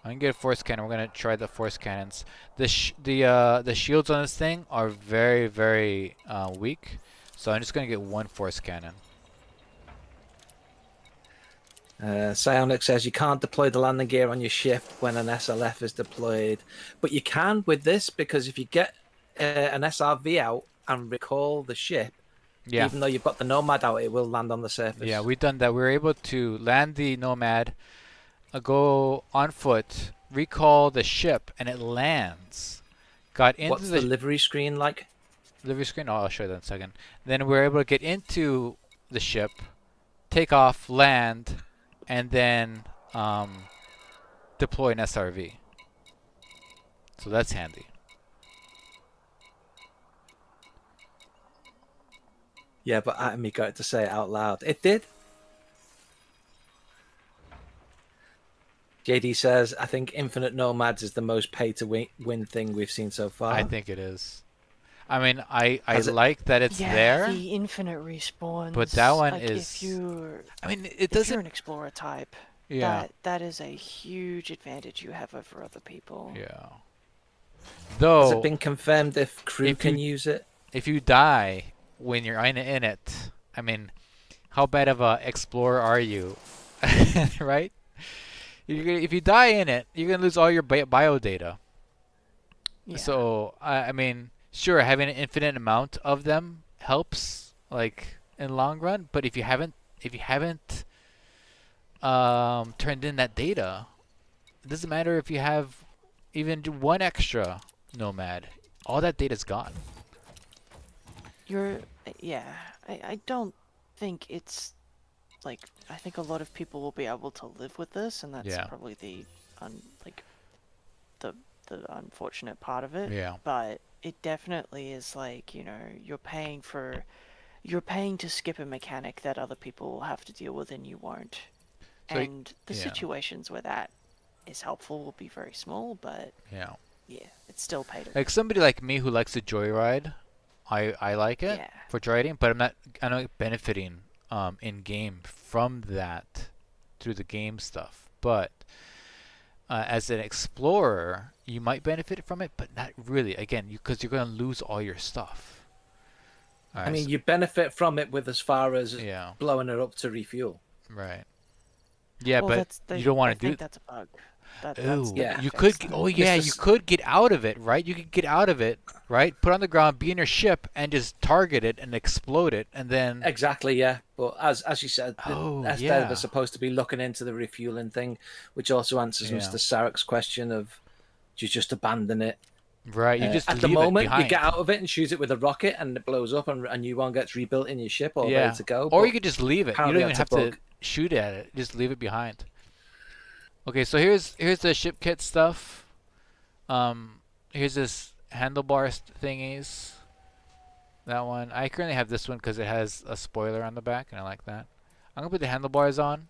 I'm gonna get a force cannon. We're gonna try the force cannons. The shields on this thing are very very weak, so I'm just gonna get one force cannon. Psionic says you can't deploy the landing gear on your ship when an SLF is deployed, but you can with this, because if you get an SRV out and recall the ship, Yeah. even though you've got the Nomad out, it will land on the surface. Yeah, we've done that. We were able to land the Nomad, go on foot, recall the ship, and it lands. got into What's the livery screen like? livery screen. Oh, I'll show you that in a second. Then we're able to get into the ship, take off, land, and then deploy an SRV. So that's handy. Yeah, but Atomy got to say it out loud. It did. JD says, I think Infinite Nomads is the most pay-to-win thing we've seen so far. I think it is. I mean, I Has it- like that it's yeah, there. the infinite respawns. But that one like, is- If you're, I mean, it if you're doesn't. an explorer type, Yeah. that is a huge advantage you have over other people. Yeah. Has Though, it been confirmed if crew if can you- use it? if you die when you're in it, I mean, how bad of a explorer are you, right? If you die in it, you're gonna lose all your bio data. Yeah. So I mean, sure, having an infinite amount of them helps, like in long run. But if you haven't turned in that data, it doesn't matter if you have even one extra nomad. All that data's gone. Yeah, I don't think it's like, I think a lot of people will be able to live with this, and that's Yeah. probably the the unfortunate part of it. Yeah. But it definitely is like, you know, you're paying to skip a mechanic that other people will have to deal with and you won't. So And the yeah. situations where that is helpful will be very small, but Yeah. yeah, it's still paid. Like somebody like me who likes to joyride, I like it Yeah. for joyriding, but I'm not benefiting in game from that through the game stuff. But as an explorer, you might benefit from it, but not really. Again, because you're going to lose all your stuff. All I right, mean, you benefit from it with as far as yeah, blowing it up to refuel. right. Yeah, Well, but you don't I want to think do. that's a bug. That's Ooh, Yeah. you fix could. that. Oh yeah, It's you just- could get out of it, right? You could get out of it, right? Put on the ground, be in your ship, and just target it and explode it, and then. Exactly, yeah. But as you said, Oh, Esther yeah. was supposed to be looking into the refueling thing, which also answers Yeah. Mr. Sarek's question of, do you just abandon it? Right, you just At leave the moment, it behind. you get out of it and shoot it with a rocket, and it blows up, and a new one gets rebuilt in your ship all yeah. ready to go. Or but you could just leave it. You apparently don't even that's a have to bug. shoot at it. Just leave it behind. Okay, so here's the ship kit stuff. Here's this handlebar thingies. That one. I currently have this one because it has a spoiler on the back, and I like that. I'm gonna put the handlebars on.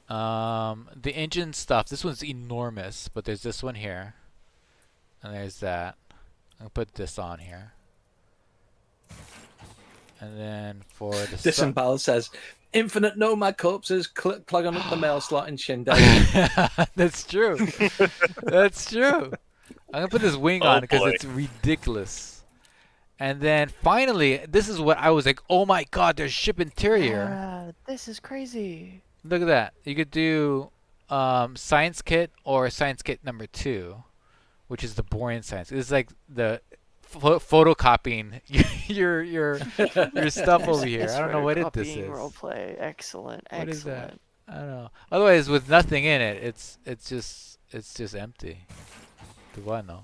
The engine stuff. This one's enormous, but there's this one here, and there's that. I'm gonna put this on here. And then for the Disembowel says, infinite nomad corpses clogging up the mail slot in Shinday. That's true. That's true. I'm gonna put this wing Oh, on because boy. it's ridiculous. And then finally, this is what I was like, oh my god, there's ship interior. Yeah, this is crazy. Look at that. You could do science kit or science kit number 2, which is the boring science. It's like the photocopying your stuff over here. It's I don't know what this photocopying is. Roleplay. Excellent. What is that? Excellent. I don't know. Otherwise, with nothing in it, it's just empty. Do I know?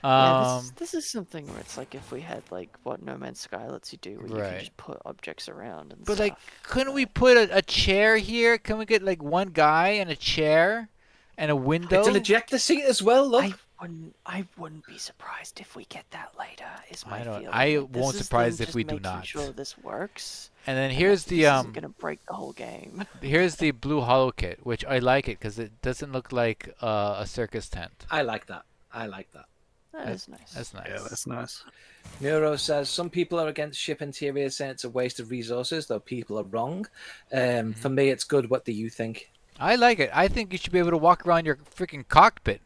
Yeah, this is something where it's like if we had like what No Man's Sky lets you do, where you Right. can just put objects around and But stuff. like, couldn't we put a chair here? Can we get like one guy and a chair and a window? It's an ejector seat as well, look. I wouldn't be surprised if we get that later. Is my I don't- feeling. I Like, this won't is surprise them if we just do making not. Sure, this works. And then and here's that the this isn't gonna break the whole game. here's the blue hollow kit, which I like it because it doesn't look like a circus tent. I like that. I like that. That is nice. That's nice. Yeah, that's nice. Neuro says some people are against ship interiors, saying it's a waste of resources, though people are wrong. For me, it's good. What do you think? I like it. I think you should be able to walk around your freaking cockpit.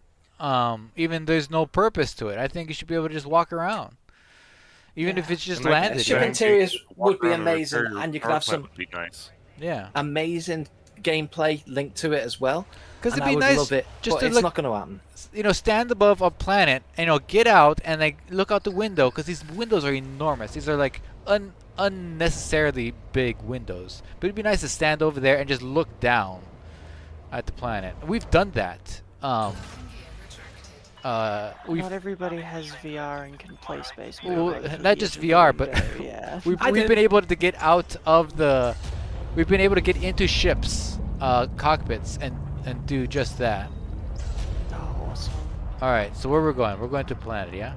Even there's no purpose to it. I think you should be able to just walk around. Even if Yeah. it's just And I landed. Ship there. interiors Walk would be around and repair amazing, your and you could power have plant some would be nice. Yeah. amazing gameplay linked to it as well. Because And it'd I be would nice love it, just but to it's look, not going to happen. stand above a planet and get out and like look out the window because these windows are enormous. These are like unnecessarily big windows. But it'd be nice to stand over there and just look down at the planet. We've done that we've Not everybody has VR and can play Space well, Marine. for not years just of VR, doing but go, yeah. we've been able to get out of the, we've been able to get into ships, cockpits, and do just that. Oh, awesome. All right, so where we're going? We're going to planet, yeah.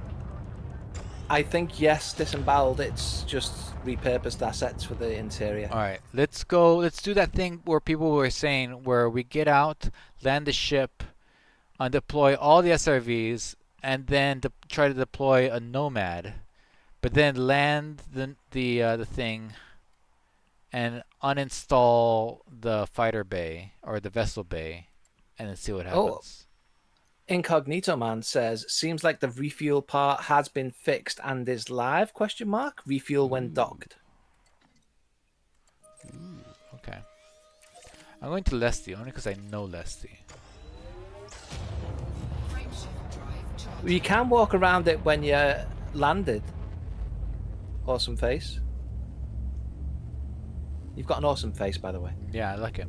I think yes, disemboweled. It's just repurposed assets for the interior. All right, let's go. Let's do that thing where people were saying, where we get out, land the ship, deploy all the SRVs, and then try to deploy a Nomad, but then land the thing, and uninstall the fighter bay or the vessel bay, and then see what happens. Incognito Man says, seems like the refuel part has been fixed and is live, question mark. Refuel when docked. Okay. I'm going to Lesty only because I know Lesty. Frameshift drive charging. You can walk around it when you're landed. Awesome face. You've got an awesome face, by the way. Yeah, I like it.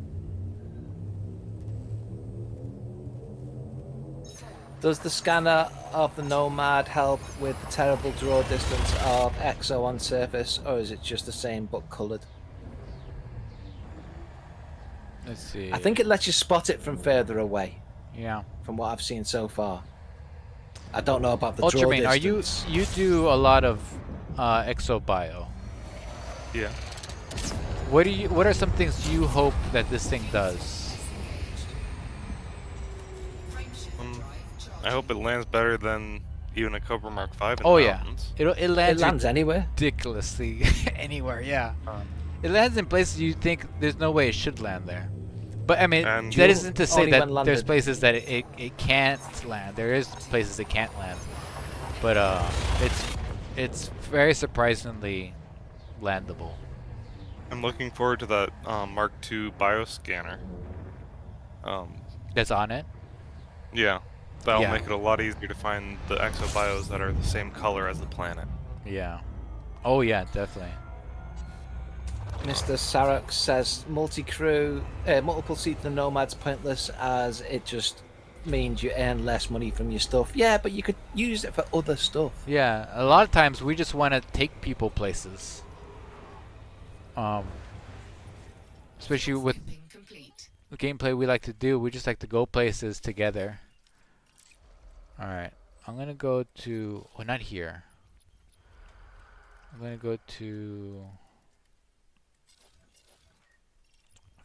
Does the scanner of the Nomad help with the terrible draw distance of EXO on surface, or is it just the same but coloured? Let's see. I think it lets you spot it from further away, Yeah. from what I've seen so far. I don't know about the draw Ultraman, are distance. you do a lot of exobio? Yeah. What are some things you hope that this thing does? I hope it lands better than even a Cobra Mark 5 in Oh the yeah, mountains. it It lands lands anywhere. ridiculously anywhere. Yeah, it lands in places you think there's no way it should land there. But I mean, And that isn't to say only that when there's landed. places that it can't land. There is places it can't land, but it's very surprisingly landable. I'm looking forward to that Mark II bioscanner. That's on it. Yeah, that'll Yeah. make it a lot easier to find the exobios that are the same color as the planet. Yeah. Oh yeah, definitely. Mr. Sarek says multi-crew, multiple seats in the Nomad's pointless as it just means you earn less money from your stuff. Yeah, but you could use it for other stuff. Yeah, a lot of times we just want to take people places. Especially with Skipping complete. the gameplay we like to do, we just like to go places together. Alright, I'm gonna go to, well, not here. I'm gonna go to,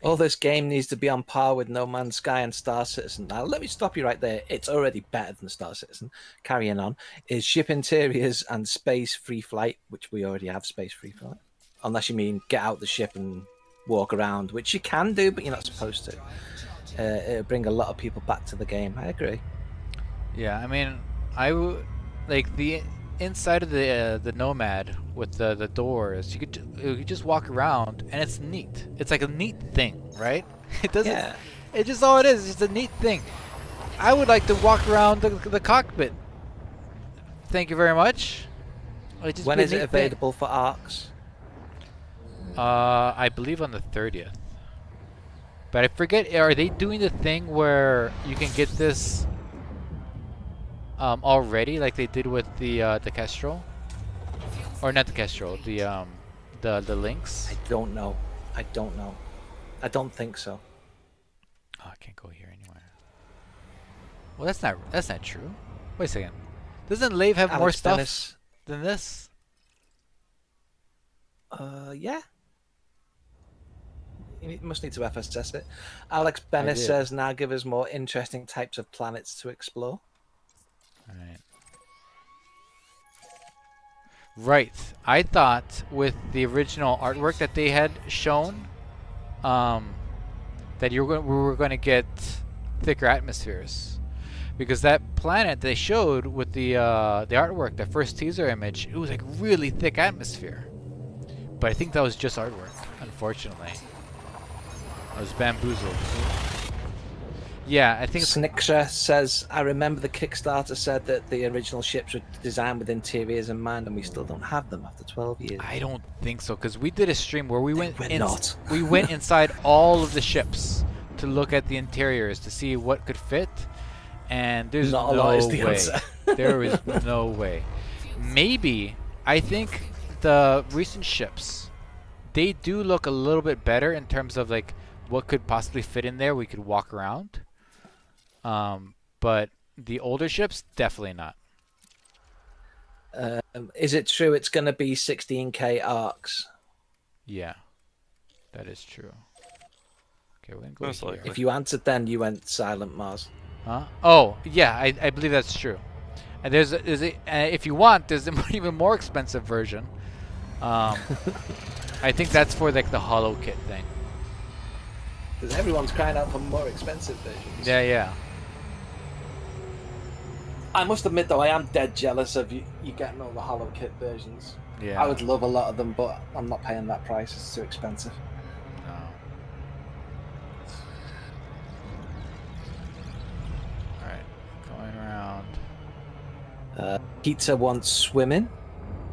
All this game needs to be on par with No Man's Sky and Star Citizen. Now, let me stop you right there. It's already better than Star Citizen. Carrying on is ship interiors and space free flight, which we already have space free flight. Unless you mean get out the ship and walk around, which you can do, but you're not supposed to. It'll bring a lot of people back to the game. I agree. yeah, I mean, I would, like, the inside of the Nomad with the doors, you could just walk around and it's neat. It's like a neat thing, right? It doesn't. Yeah. It's just all it is. It's a neat thing. I would like to walk around the cockpit. Thank you very much. It'd just When be a is it neat thing. available for ARCs? I believe on the 30th. But I forget. Are they doing the thing where you can get this already, like they did with the Kestrel, or not the Kestrel, the Lynx? I don't know. I don't know. I don't think so. Oh, I can't go here anywhere. Well, that's not true. Wait a second. Doesn't Lave have more Alex stuff Dennis, than this? yeah. You must need to FSS it. Alex Bennett did. says, now give us more interesting types of planets to explore. Alright. Right. I thought with the original artwork that they had shown, that we were going to get thicker atmospheres, because that planet they showed with the artwork, the first teaser image, it was like really thick atmosphere. But I think that was just artwork, unfortunately. I was bamboozled. Yeah, I think it's Snicksha says, I remember the Kickstarter said that the original ships were designed with interiors in mind, and we still don't have them after 12 years. I don't think so, because we did a stream where we went not. we went inside all of the ships to look at the interiors to see what could fit, and there's Not a no lot is the way. answer. There is no way. Maybe I think the recent ships, they do look a little bit better in terms of like what could possibly fit in there. We could walk around. But the older ships, definitely not. Is it true it's going to be 16k arcs? Yeah, that is true. Okay, we're gonna go Most here. likely. If you answered then, you went silent, Mars. Huh? Oh, yeah, I believe that's true. And if you want, there's an even more expensive version. I think that's for like the hollow kit thing. Because everyone's crying out for more expensive versions. Yeah, yeah. I must admit, though, I am dead jealous of you getting all the hollow kit versions. Yeah. I would love a lot of them, but I'm not paying that price. It's too expensive. No. Alright, going around. Pizza wants swimming.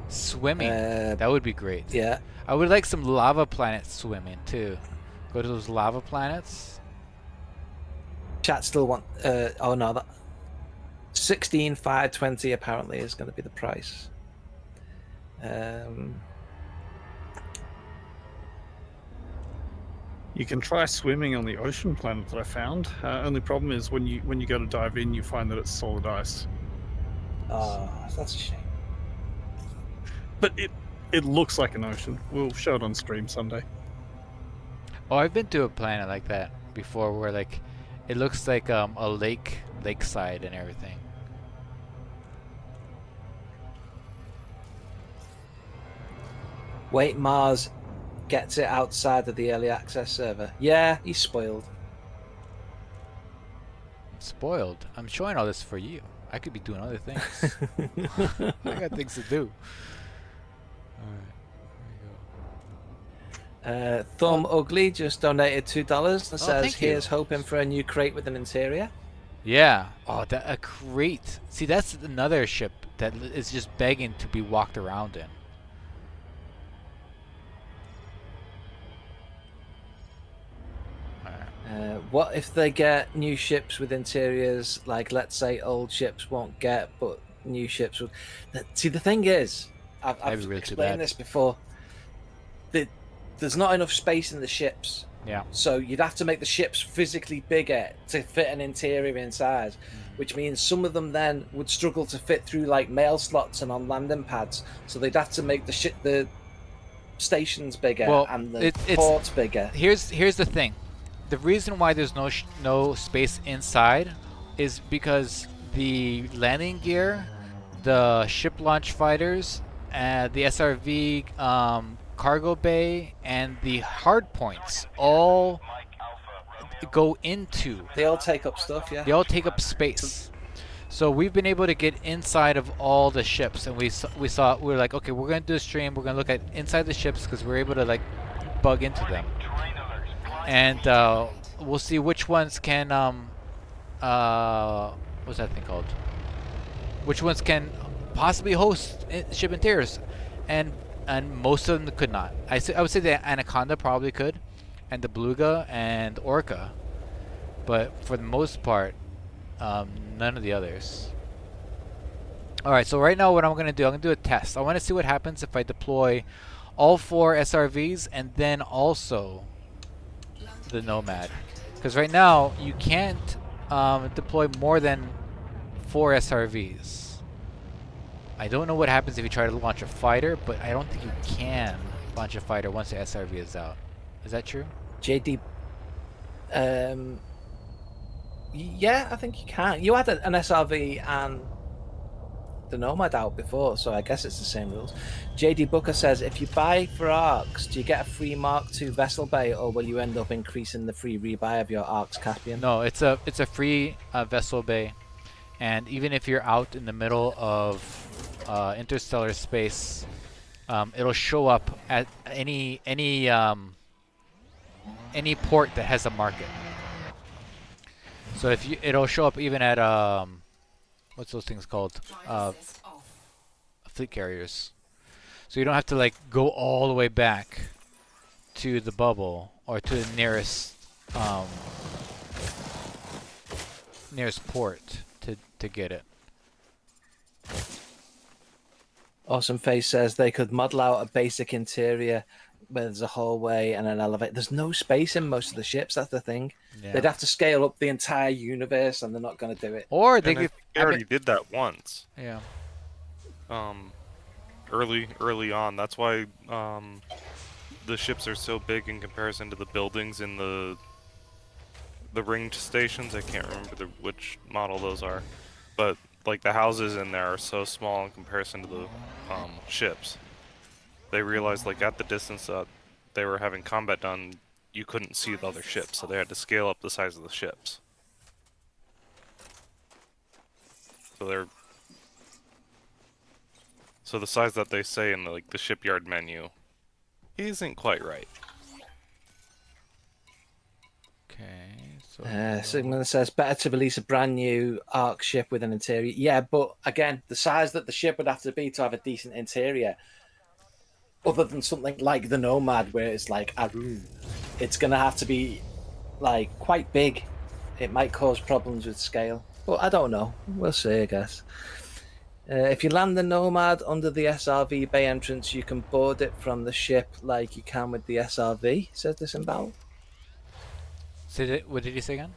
Swimming. That would be great. Yeah. I would like some lava planet swimming too. Go to those lava planets. Chat still want. Oh no, that 16,520 apparently is going to be the price. You can try swimming on the ocean planet that I found. Only problem is when you go to dive in, you find that it's solid ice. Oh, that's a shame. But it looks like an ocean. We'll show it on stream someday. Oh, I've been to a planet like that before, where like it looks like a lakeside and everything. Wait, Mars gets it outside of the early access server. Yeah, he's spoiled. Spoiled. I'm showing all this for you. I could be doing other things. I got things to do. Alright, Thumb Ugly just donated $2 and says, thank you. "Here's hoping for a new crate with an interior." yeah. Oh, a crate. See, that's another ship that is just begging to be walked around in. What if they get new ships with interiors, like let's say old ships won't get, but new ships would? See, the thing is, I've That'd be really too explained bad. this before. There's not enough space in the ships, Yeah. so you'd have to make the ships physically bigger to fit an interior inside, which means some of them then would struggle to fit through like mail slots and on landing pads. So they'd have to make the stations bigger Well, and the it's ports bigger. Here's the thing. The reason why there's no space inside is because the landing gear, the ship launch fighters, the SRV cargo bay, and the hard points all go into. They all take up stuff, yeah. They all take up space. So we've been able to get inside of all the ships, and we were like, okay, we're gonna do a stream. We're gonna look at inside the ships because we're able to like bug into them, and we'll see which ones can what's that thing called? Which ones can possibly host ship interiors, and most of them could not. I would say the Anaconda probably could, and the Beluga and Orca, but for the most part, none of the others. Alright, so right now what I'm going to do, I'm going to do a test. I want to see what happens if I deploy all 4 SRVs and then also the Nomad. Because right now, you can't deploy more than 4 SRVs. I don't know what happens if you try to launch a fighter, but I don't think you can launch a fighter once the SRV is out. Is that true? JD, yeah, I think you can. You had an SRV and the Nomad out before, so I guess it's the same rules. JD Booker says, if you buy for ARCs, do you get a free Mark II vessel bay, or will you end up increasing the free rebuy of your ARCs, Caspian? No, it's a free vessel bay, and even if you're out in the middle of interstellar space, it'll show up at any port that has a market. So it'll show up even at what's those things called? Fleet carriers. So you don't have to like go all the way back to the bubble or to the nearest nearest port to get it. Awesome Face says they could model out a basic interior where there's a hallway and an elevator. There's no space in most of the ships. That's the thing. Yeah. They'd have to scale up the entire universe, and they're not going to do it. Or they And I could. think they already did that once. Yeah. Early on. That's why the ships are so big in comparison to the buildings in the ringed stations. I can't remember which model those are, but like the houses in there are so small in comparison to the ships. They realized like at the distance that they were having combat done, you couldn't see the other ships, so they had to scale up the size of the ships. So the size that they say in the shipyard menu isn't quite right. Okay. So. Sigmund says better to release a brand new Ark ship with an interior. Yeah, but again, the size that the ship would have to be to have a decent interior, other than something like the Nomad, where it's like Arun, it's gonna have to be like quite big. It might cause problems with scale, but I don't know. We'll see, I guess. If you land the Nomad under the SRV bay entrance, you can board it from the ship like you can with the SRV, says Disembowel. What did you say again?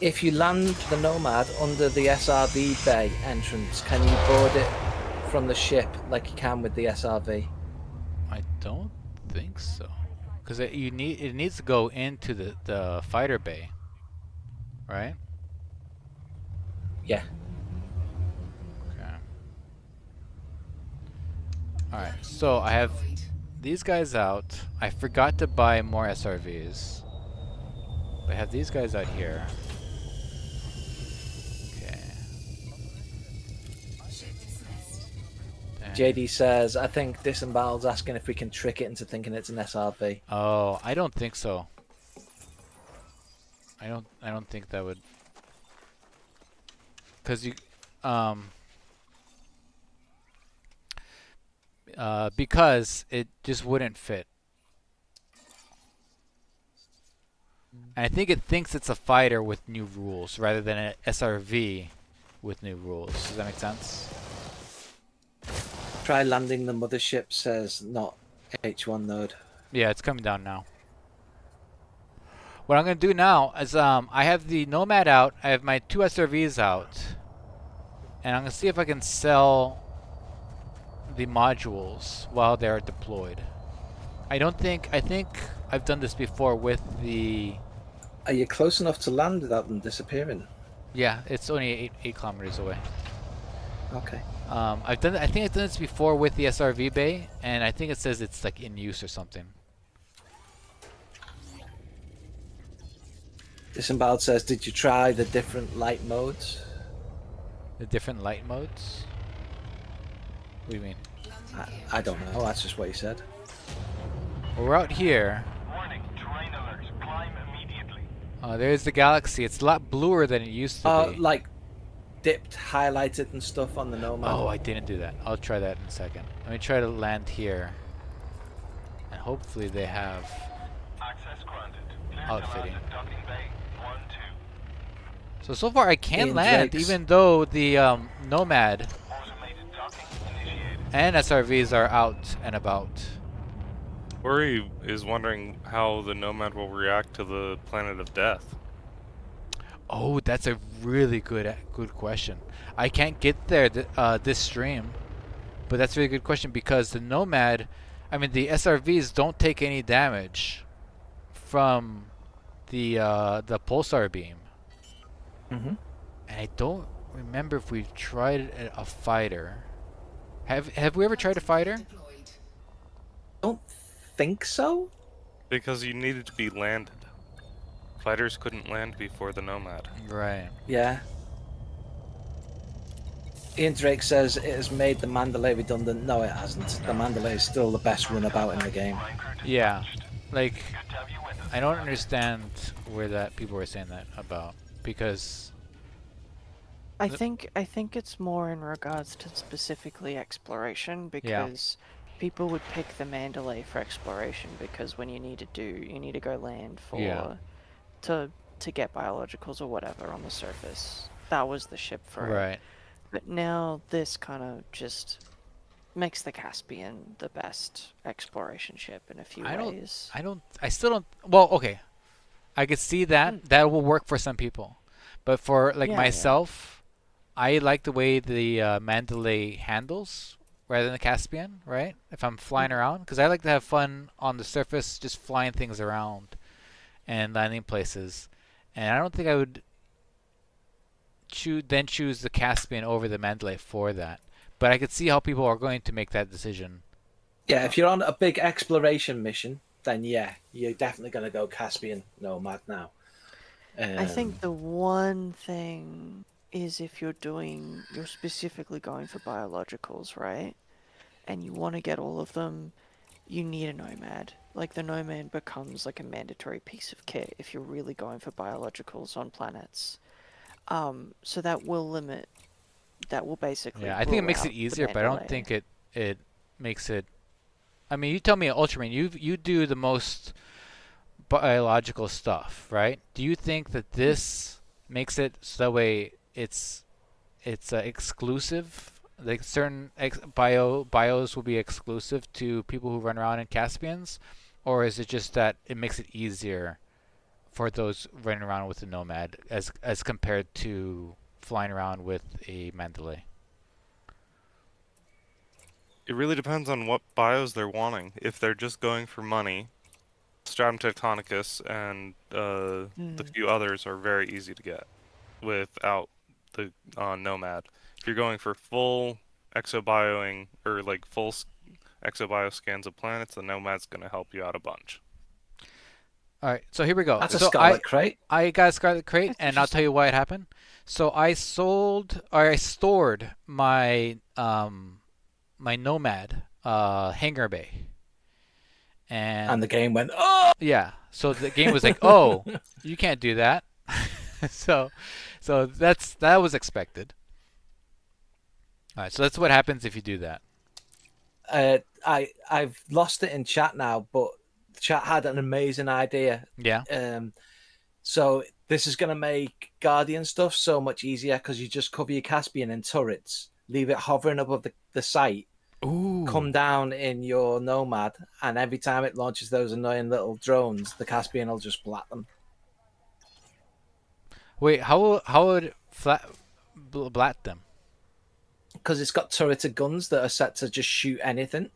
If you land the Nomad under the SRV bay entrance, can you board it from the ship like you can with the SRV? I don't think so, because it needs to go into the fighter bay, right? Yeah. Okay. All right. So I have these guys out. I forgot to buy more SRVs. I have these guys out here. Okay. JD says, I think Disembowel's asking if we can trick it into thinking it's an SRV. Oh, I don't think so. I don't think that would, because because it just wouldn't fit. And I think it thinks it's a fighter with new rules rather than an SRV with new rules. Does that make sense? Try landing the mothership, says not H1 node. Yeah, it's coming down now. What I'm going to do now is I have the Nomad out. I have my 2 SRVs out. And I'm going to see if I can sell the modules while they're deployed. I think I've done this before with the... Are you close enough to land without them disappearing? Yeah, it's only 8 kilometers away. Okay. I think I've done this before with the SRV bay, and I think it says it's like in use or something. Disemboweled says, did you try the different light modes? The different light modes? What do you mean? I don't know, that's just what he said. Well, we're out here. Warning, terrain alert. Climb immediately. There's the galaxy. It's a lot bluer than it used to be. Like dipped, highlighted and stuff on the Nomad. Oh, I didn't do that. I'll try that in a second. Let me try to land here. And hopefully they have Access granted. Clear to outfitting. land at docking bay 1-2. So far I can Ian land, Drake's- even though the Nomad Automated docking initiated. and SRVs are out and about. Worry is wondering how the Nomad will react to the planet of death. Oh, that's a really good question. I can't get there this stream, but that's a really good question because the Nomad, I mean the SRVs don't take any damage from the pulsar beam. Mm-hmm. And I don't remember if we've tried a fighter. Have we ever tried a fighter? Deployed. Don't think so. Because you needed to be landed. Fighters couldn't land before the Nomad. Right. Yeah. Ian Drake says it has made the Mandalay redundant. No, it hasn't. The Mandalay is still the best runabout in the game. Yeah. Like, Good to have you with us. I don't understand where that people were saying that about because I think it's more in regards to specifically exploration because people would pick the Mandalay for exploration because when you need to go land for Yeah. to to get biologicals or whatever on the surface. That was the ship for it. Right. But now this kind of just makes the Caspian the best exploration ship in a few ways. I still don't. Well, okay. I could see that. That will work for some people. But for like Yeah, myself, I like the way the Mandalay handles rather than the Caspian, right? If I'm flying around, because I like to have fun on the surface, just flying things around and landing places. And I don't think I would choose the Caspian over the Mandalay for that. But I could see how people are going to make that decision. Yeah, if you're on a big exploration mission, then yeah, you're definitely going to go Caspian Nomad now. I think the one thing is if you're specifically going for biologicals, right? And you want to get all of them, you need a Nomad. Like the Nomad becomes like a mandatory piece of kit if you're really going for biologicals on planets. So that will basically. Yeah, I think it rule makes out it the easier, but I don't Mandalay. think it makes it. I mean, you tell me, Ultraman, you do the most biological stuff, right? Do you think that this makes it so that way it's exclusive? Like certain bios will be exclusive to people who run around in Caspians, or is it just that it makes it easier for those running around with the Nomad as compared to flying around with a Mandalay? It really depends on what bios they're wanting. If they're just going for money, Stratum Tectonicus and the few others are very easy to get without the Nomad. If you're going for full exobioing or like full exobio scans of planets, the Nomad's going to help you out a bunch. All right, so here we go. That's a So Scarlet Crate. I got a Scarlet Crate, That's and I'll tell you why it happened. So I stored my my Nomad hangar bay, And the game went, oh! yeah. So the game was like, oh, you can't do that. so that was expected. All right, so that's what happens if you do that. I've lost it in chat now, but chat had an amazing idea. Yeah. So this is going to make Guardian stuff so much easier because you just cover your Caspian in turrets, leave it hovering above the site, Ooh. come down in your Nomad, and every time it launches those annoying little drones, the Caspian will just blat them. Wait, how would blat them? Because it's got turreted guns that are set to just shoot anything. It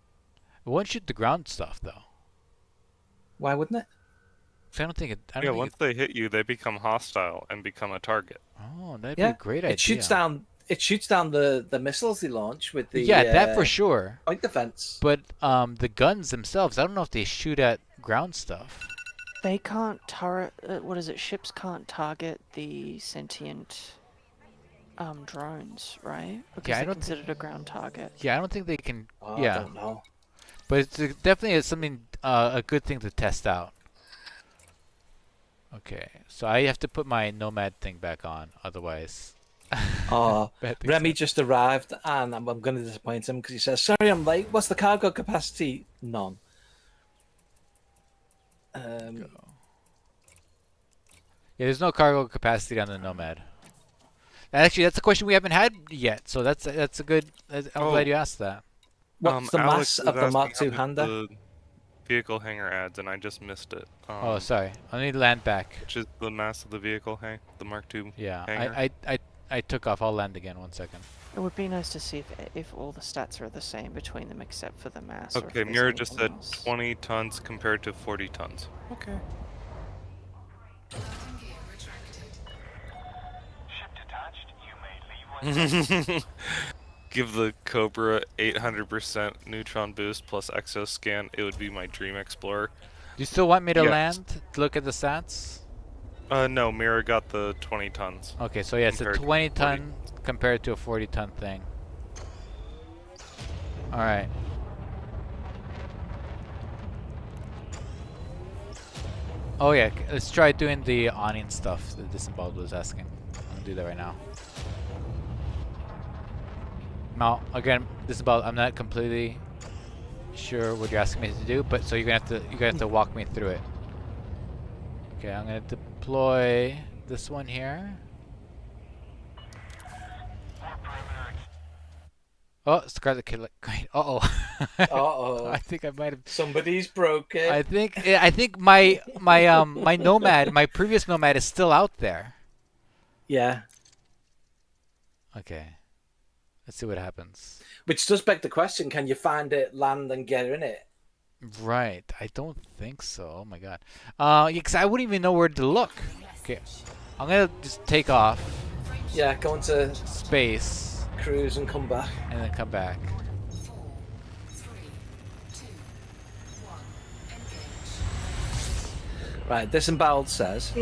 won't shoot the ground stuff though. Why wouldn't it? 'Cause I don't think it. I don't Yeah, think once they hit you, they become hostile and become a target. Oh, that'd be a great idea. It shoots down. It shoots down the missiles they launch with the that for sure. point defense. But the guns themselves, I don't know if they shoot at ground stuff. They can't what is it? Ships can't target the sentient drones, right? Because I they're don't considered a ground target. Yeah, I don't think they can. Oh, yeah, I don't know. but it's definitely something a good thing to test out. Okay, so I have to put my Nomad thing back on, otherwise. Oh, Bad things Remy happen. just arrived, and I'm going to disappoint him because he says, "Sorry, I'm late. What's the cargo capacity? None." Yeah, there's no cargo capacity on the Nomad. Actually, that's a question we haven't had yet, so that's a good. I'm glad you asked that. What's the Alex mass was of the Mark asking II how much Hander? the vehicle hangar adds, and I just missed it. Oh, sorry. I need to land back. Which is the mass of the vehicle, the Mark II Yeah, hangar? I took off. I'll land again. 1 second. It would be nice to see if all the stats are the same between them except for the mass. or if Okay, there's Mira just said anything else. 20 tons compared to 40 tons. Okay. Gear retracted. Ship detached. You may leave when Give the Cobra 800% neutron boost plus exoscan. It would be my dream explorer. Do you still want me to Yes. land to look at the stats? No, Mira got the 20 tons. Okay, so yeah, it's a Compared to 20 40. ton compared to a 40 ton thing. All right. Oh yeah, let's try doing the awning stuff that Disemboweled was asking. I'm gonna do that right now. Now, again, Disemboweled, I'm not completely sure what you're asking me to do, but so you're gonna have to walk me through it. Okay, I'm gonna deploy this one here. More perimeter Oh, Scarlet Killer. Great. Uh oh. Uh-oh. I think I might have. Somebody's broke it. I think my Nomad, my previous Nomad, is still out there. Yeah. Okay. Let's see what happens. Which does beg the question, can you find it, land, and get in it? Right. I don't think so. Oh my god. Yeah, 'cause I wouldn't even know where to look. Okay. I'm gonna just take off Yeah, go into space cruise and come back. and then come back. 4, 3, 2, 1. Engage. Right, Disemboweled says,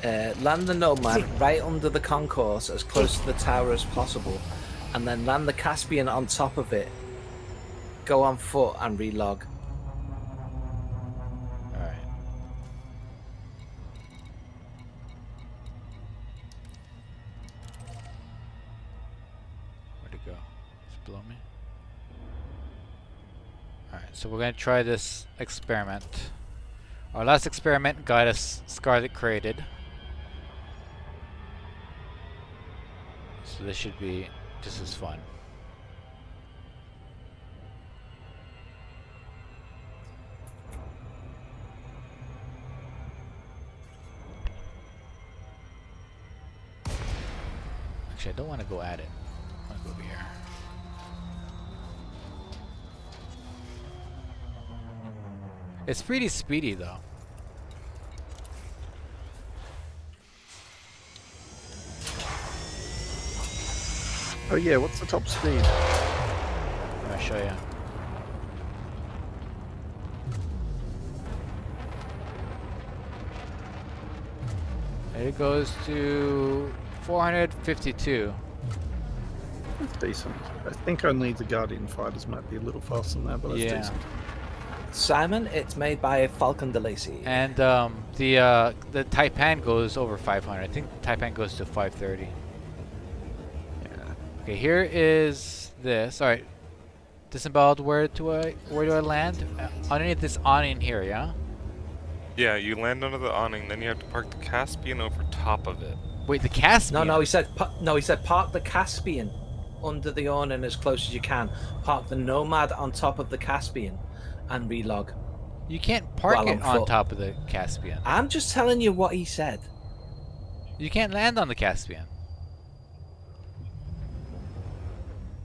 land the Nomad right under the concourse as close to the tower as possible, and then land the Caspian on top of it. Go on foot and relog. All right. Where'd it go? Is it below me? All right. So we're gonna try this experiment. Our last experiment got us Scarlet created. So this should be just as fun. Actually, I don't want to go at it. I want to go over here. It's pretty speedy though. Oh yeah, what's the top speed? I'm gonna show you. It goes to 452. That's decent. I think only the Guardian fighters might be a little faster than that, but that's Yeah. decent. Simon, it's made by Falcon de Lacy. And the Taipan goes over 500. I think Taipan goes to 530. Yeah. Okay, here is this. All right, disemboweled. Where do I land? Underneath this awning here, yeah. Yeah, you land under the awning, then you have to park the Caspian over top of it. Wait, the Caspian. No, he said park the Caspian under the awning as close as you can. Park the Nomad on top of the Caspian and relog. You can't park While it on on foot. top of the Caspian. I'm just telling you what he said. You can't land on the Caspian.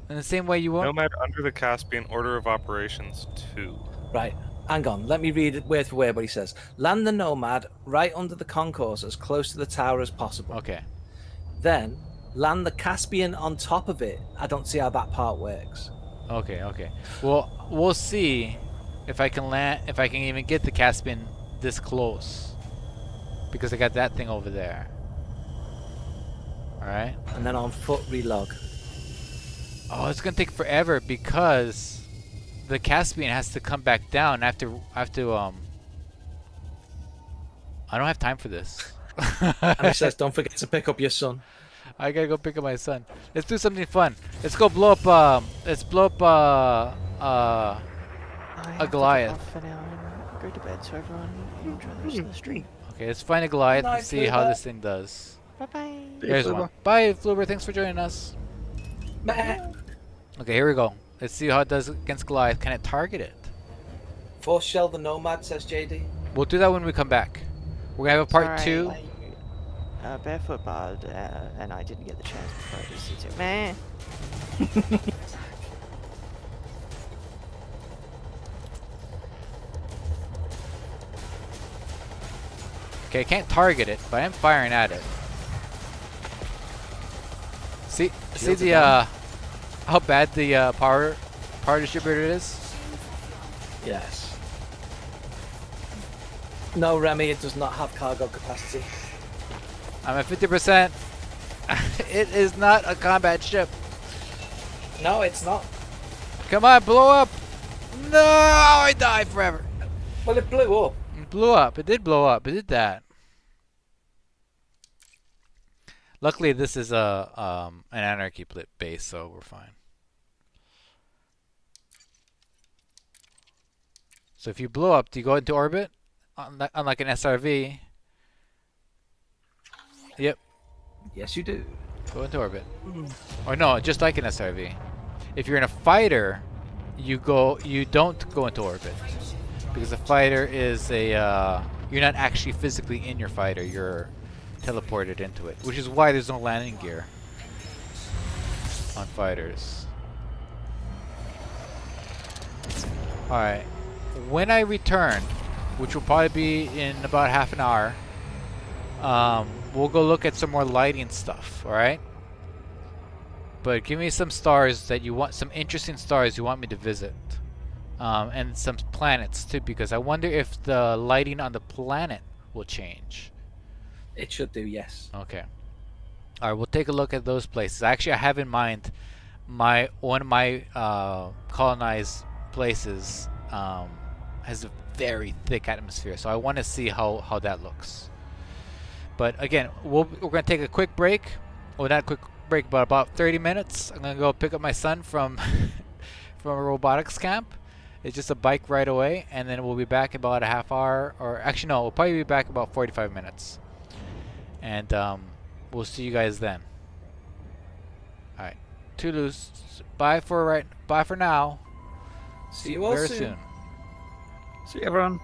In the same way you won't. Nomad under the Caspian, order of operations 2. Right, hang on. Let me read it word for word what he says. Land the Nomad right under the concourse as close to the tower as possible. Okay. Then land the Caspian on top of it. I don't see how that part works. Okay. Okay. Well, we'll see if I can land. If I can even get the Caspian this close, because I got that thing over there. All right. And then on foot relog. Oh, it's gonna take forever because the Caspian has to come back down. I have to I don't have time for this. And he says, don't forget to pick up your son. I gotta go pick up my son. Let's do something fun. Let's go blow up. Let's blow up. I have to get Goliath. off for now and go to bed so everyone can enjoy the rest of the stream. Okay, let's find a Goliath and Nice, see how Flubber. this thing does. Bye bye. Here's one. Bye, Flubber. Thanks for joining us. Meh. Okay, here we go. Let's see how it does against Goliath. Can it target it? Force shell the Nomad, says JD. We'll do that when we come back. We're gonna have a part Sorry, 2. Barefoot Bard, and I didn't get the chance before I just did it. Meh. Okay, I can't target it, but I'm firing at it. See Shields are the down. how bad the power distributor is? Yes. No, Remy, it does not have cargo capacity. I'm at 50%. It is not a combat ship. No, it's not. Come on, blow up! No, I die forever. Well, it blew up. It blew up. It did blow up. It did that. Luckily, this is a an anarchy base, so we're fine. So if you blow up, do you go into orbit? Unlike an SRV, Yep. Yes, you do. Go into orbit. Or no, just like an SRV. If you're in a fighter, you don't go into orbit because a fighter is you're not actually physically in your fighter. You're teleported into it, which is why there's no landing gear on fighters. All right. When I return, which will probably be in about half an hour, we'll go look at some more lighting stuff. All right. But give me some stars that you want, some interesting stars you want me to visit. And some planets too, because I wonder if the lighting on the planet will change. It should do, yes. Okay. All right, we'll take a look at those places. Actually, I have in mind one of my colonized places has a very thick atmosphere, so I want to see how that looks. But again, we're going to take a quick break. Well, not a quick break, but about 30 minutes. I'm going to go pick up my son from from a robotics camp. It's just a bike ride away, and then we'll be back in about a half hour, or actually no, we'll probably be back about 45 minutes. And we'll see you guys then. All right, toodles. Bye for now. See you all Very soon. soon. See you, everyone.